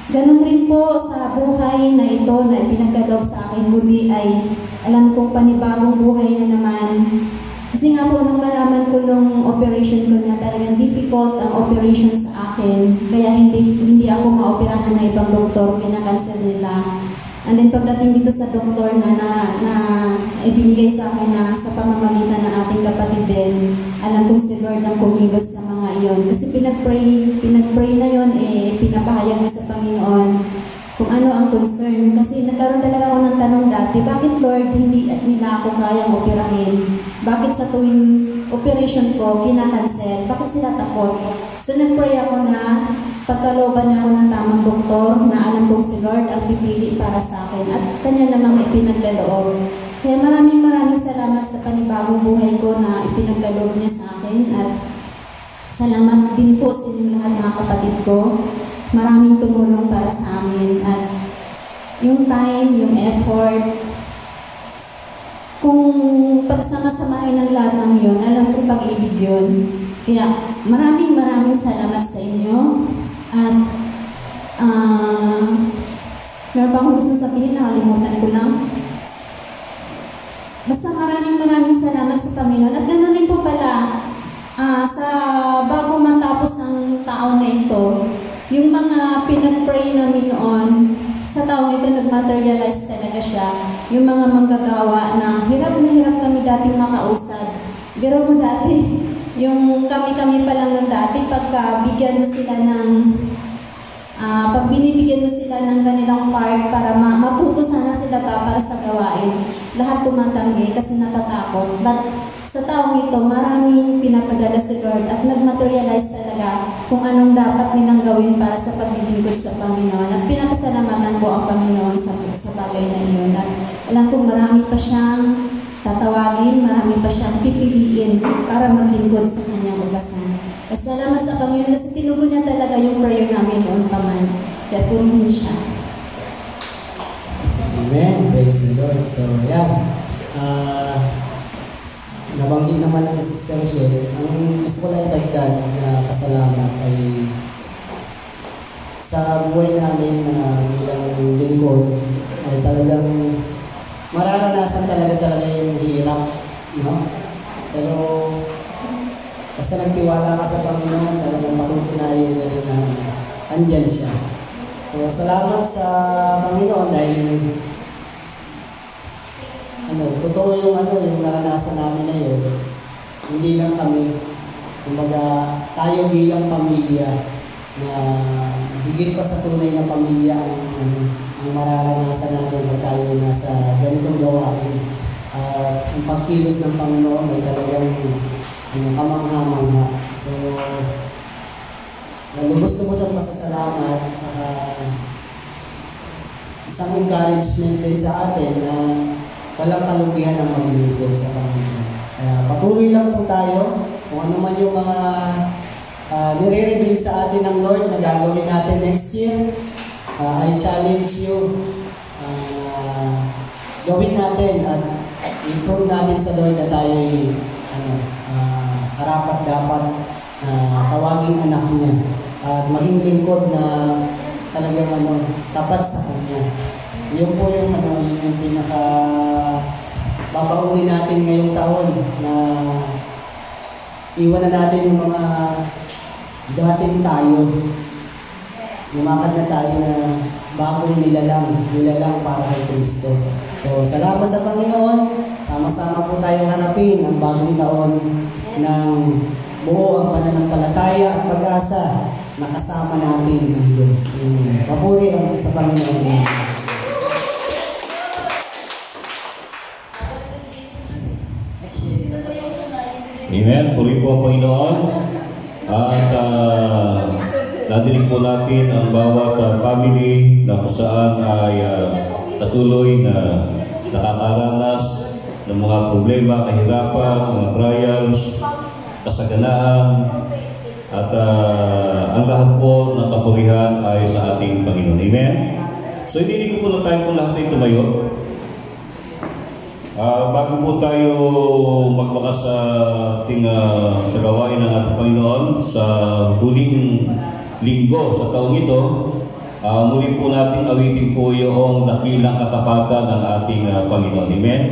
ganun rin po sa buhay na ito na ipinagkaloob sa akin muli ay alam kong panibagong buhay na naman. Kasi nga po nung malaman ko nung operation ko na talagang difficult ang operation sa akin, kaya hindi ako maoperahan na ibang doktor, pinakansel nila. And then pagdating dito sa doktor na ibinigay sa akin na sa pamamagitan ng ating kapatid din, alam kong si Lord ang kumilos sa mga iyon. Kasi pinag-pray na yon, pinapahayag niya sa Panginoon kung ano ang concern. Kasi nagkaroon talaga ako ng tanong dati, bakit Lord hindi at nila ako kayang operahin? Bakit sa tuwing operation ko, kinakansel? Bakit sila takot? So nag-pray ako na pagkalooban niya ako ng tamang doktor na alam kong si Lord ang pipili para sa akin at kanya namang ipinagkaloob. Kaya maraming salamat sa panibagong buhay ko na ipinagkaloob niya sa akin at salamat din po sa inyong lahat mga kapatid ko. Maraming tumulong para sa amin at yung time, yung effort, kung pagsama-samahin ng lahat ng yun, alam kong pag-ibig yun. Kaya maraming salamat sa inyo. At meron pa akong gusto sabihin, nakalimutan ko lang. Basta maraming salamat sa Panginoon. At ganoon rin po pala, sa bago matapos ang taon na ito, yung mga pinag-pray namin noon, sa taong ito nag-materialize talaga siya. Yung mga manggagawa na hirap kami dating makausad. Pero mo dati, yung kami pa lang ng dati, pagka bigyan mo sila ng, pag binibigyan mo sila ng kanilang part para matuto sana sila para sa gawain, lahat tumatanggi kasi natatakot. But sa taong ito, maraming pinapadala si Lord at nag-materialize talaga kung anong dapat nilang gawin para sa paglilingkod sa Panginoon. At pinapasalamatan ko ang Panginoon sa bagay na iyon. At alam kong marami pa siyang tatawagin, marami pa siyang pipiliin para maglingkod sa kanyang ubasan. Salamat sa Panginoon kasi tinugon niya talaga yung prayer namin noon pa man. Kaya purihin siya. Amen. Praise the Lord. So, nabanggit naman ng Sister Rochelle, ang gusto ko lang idagdag na pasalamat ay sa buhay namin na bilang lingkod ay talagang mararanasan talaga yung hirap, no? Pero basta nagtiwala ka sa Panginoon, talagang matutunayan na rin na andyan siya. So, salamat sa Panginoon dahil totoo yung naranasan namin na yun. Hindi lang kami, kumbaga tayo bilang pamilya na higit pa sa tunay na pamilya ang mararanasan natin pag tayo nasa ganitong gawain. Ang pagkilos ng Panginoon ay talagang kamangha-mangha. So, gusto ko sa pasasalamat at saka isang encouragement din sa atin na walang kalugihan ang maglingkod sa Panginoon. Patuloy lang po tayo kung ano man yung mga nire-reveal sa atin ng Lord na gagawin natin next year. I challenge you, gawin natin at improve natin sa Lord na tayo karapat-dapat tawaging anak niya at maging lingkod na talagang tapat sa Kanya. Yun po yung pinaka babaunin natin ngayong taon na iwan na natin yung mga dating tayo. Lumakad na tayo na bagong nilalang para kay Kristo. So, salamat sa Panginoon. Sama-sama po tayong harapin ang bagong taon ng buo ang pananampalataya at pag-asa na kasama natin ng Diyos. Papuri ang sa Panginoon. Amen. Puri po ang Panginoon. At nadinig po natin ang bawat family na kung saan ay patuloy na nakakaranas ng mga problema, kahirapan, mga trials, kasaganaan, at ang lahat po ng kapurihan ay sa ating Panginoon. Amen? So, hindi ko po na tayo po lahat ay tumayo. Bago po tayo magbakas sa ating sa gawain ng ating Panginoon sa huling linggo sa taong ito, muli po natin awitin po yung dakilang katapatan ng ating Panginoon. Amen?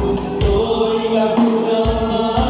Unto'y pagkunaman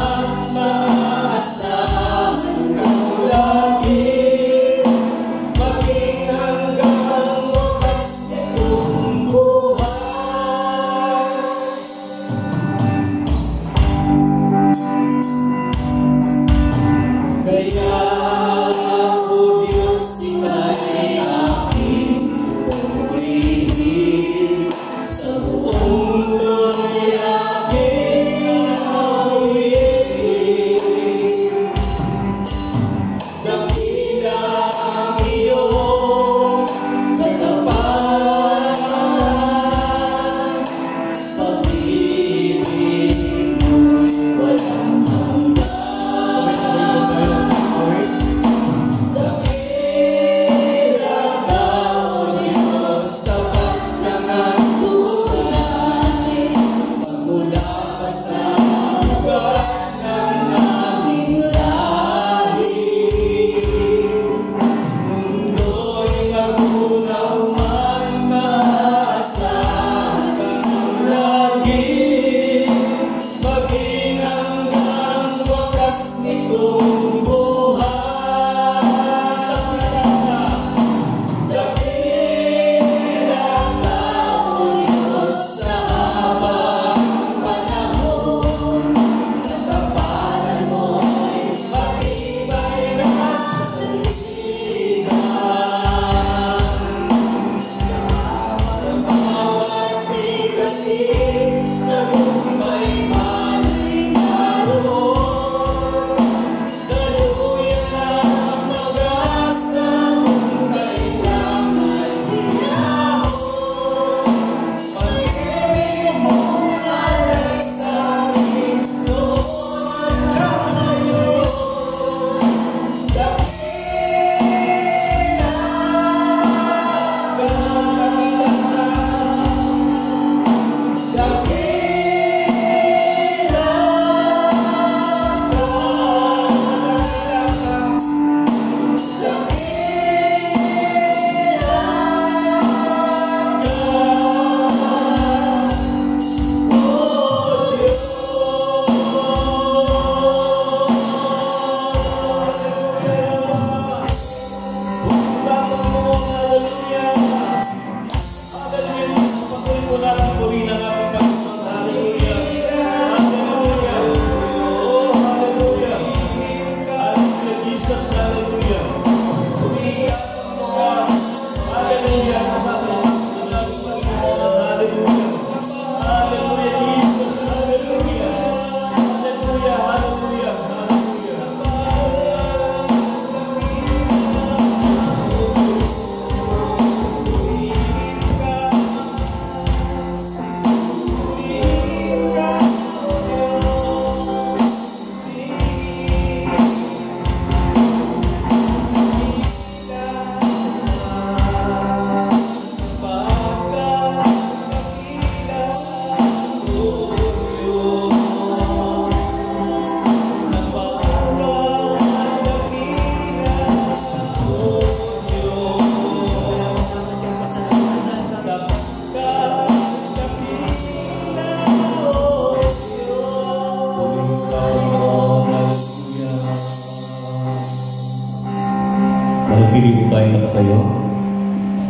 Napili ko tayo na kayo.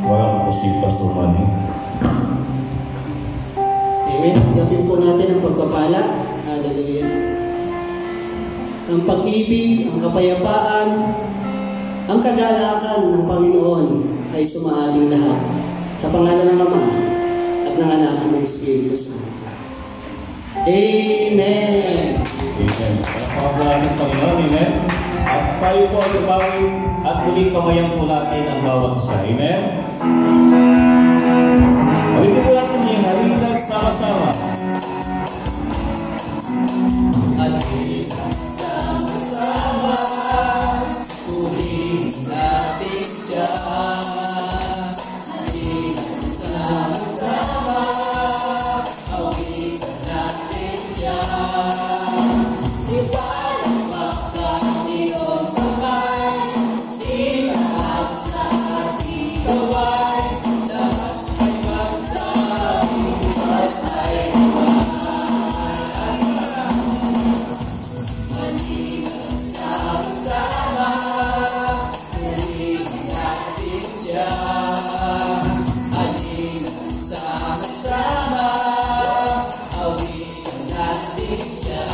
Wala ko si Pastor Manny. Amen. Gawin po natin ang pagpapala. Hallelujah. Ang pag-ibig, ang kapayapaan, ang kagalakan ng Panginoon ay sumaating lahat sa pangalan ng Ama at ng Anak at ng Espiritu Santo. Amen. Amen. Pagpapala ng Panginoon, amen. At tayo po ay tumawin at muling kamayan po natin ang bawat isa. Amen. Balikin po natin yung halinan sama-sama. Halinan sama-sama, purihin natin siya. Halinan sama-sama, awitan natin siya. Ipalakpak ang iyong kamay, itaas lahat ikaway, lahat ay magsabi, Diyos ay Halinan sama-sama, purihin natin siya. Halinan sama-sama, awitan natin siya.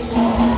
Hallelujah.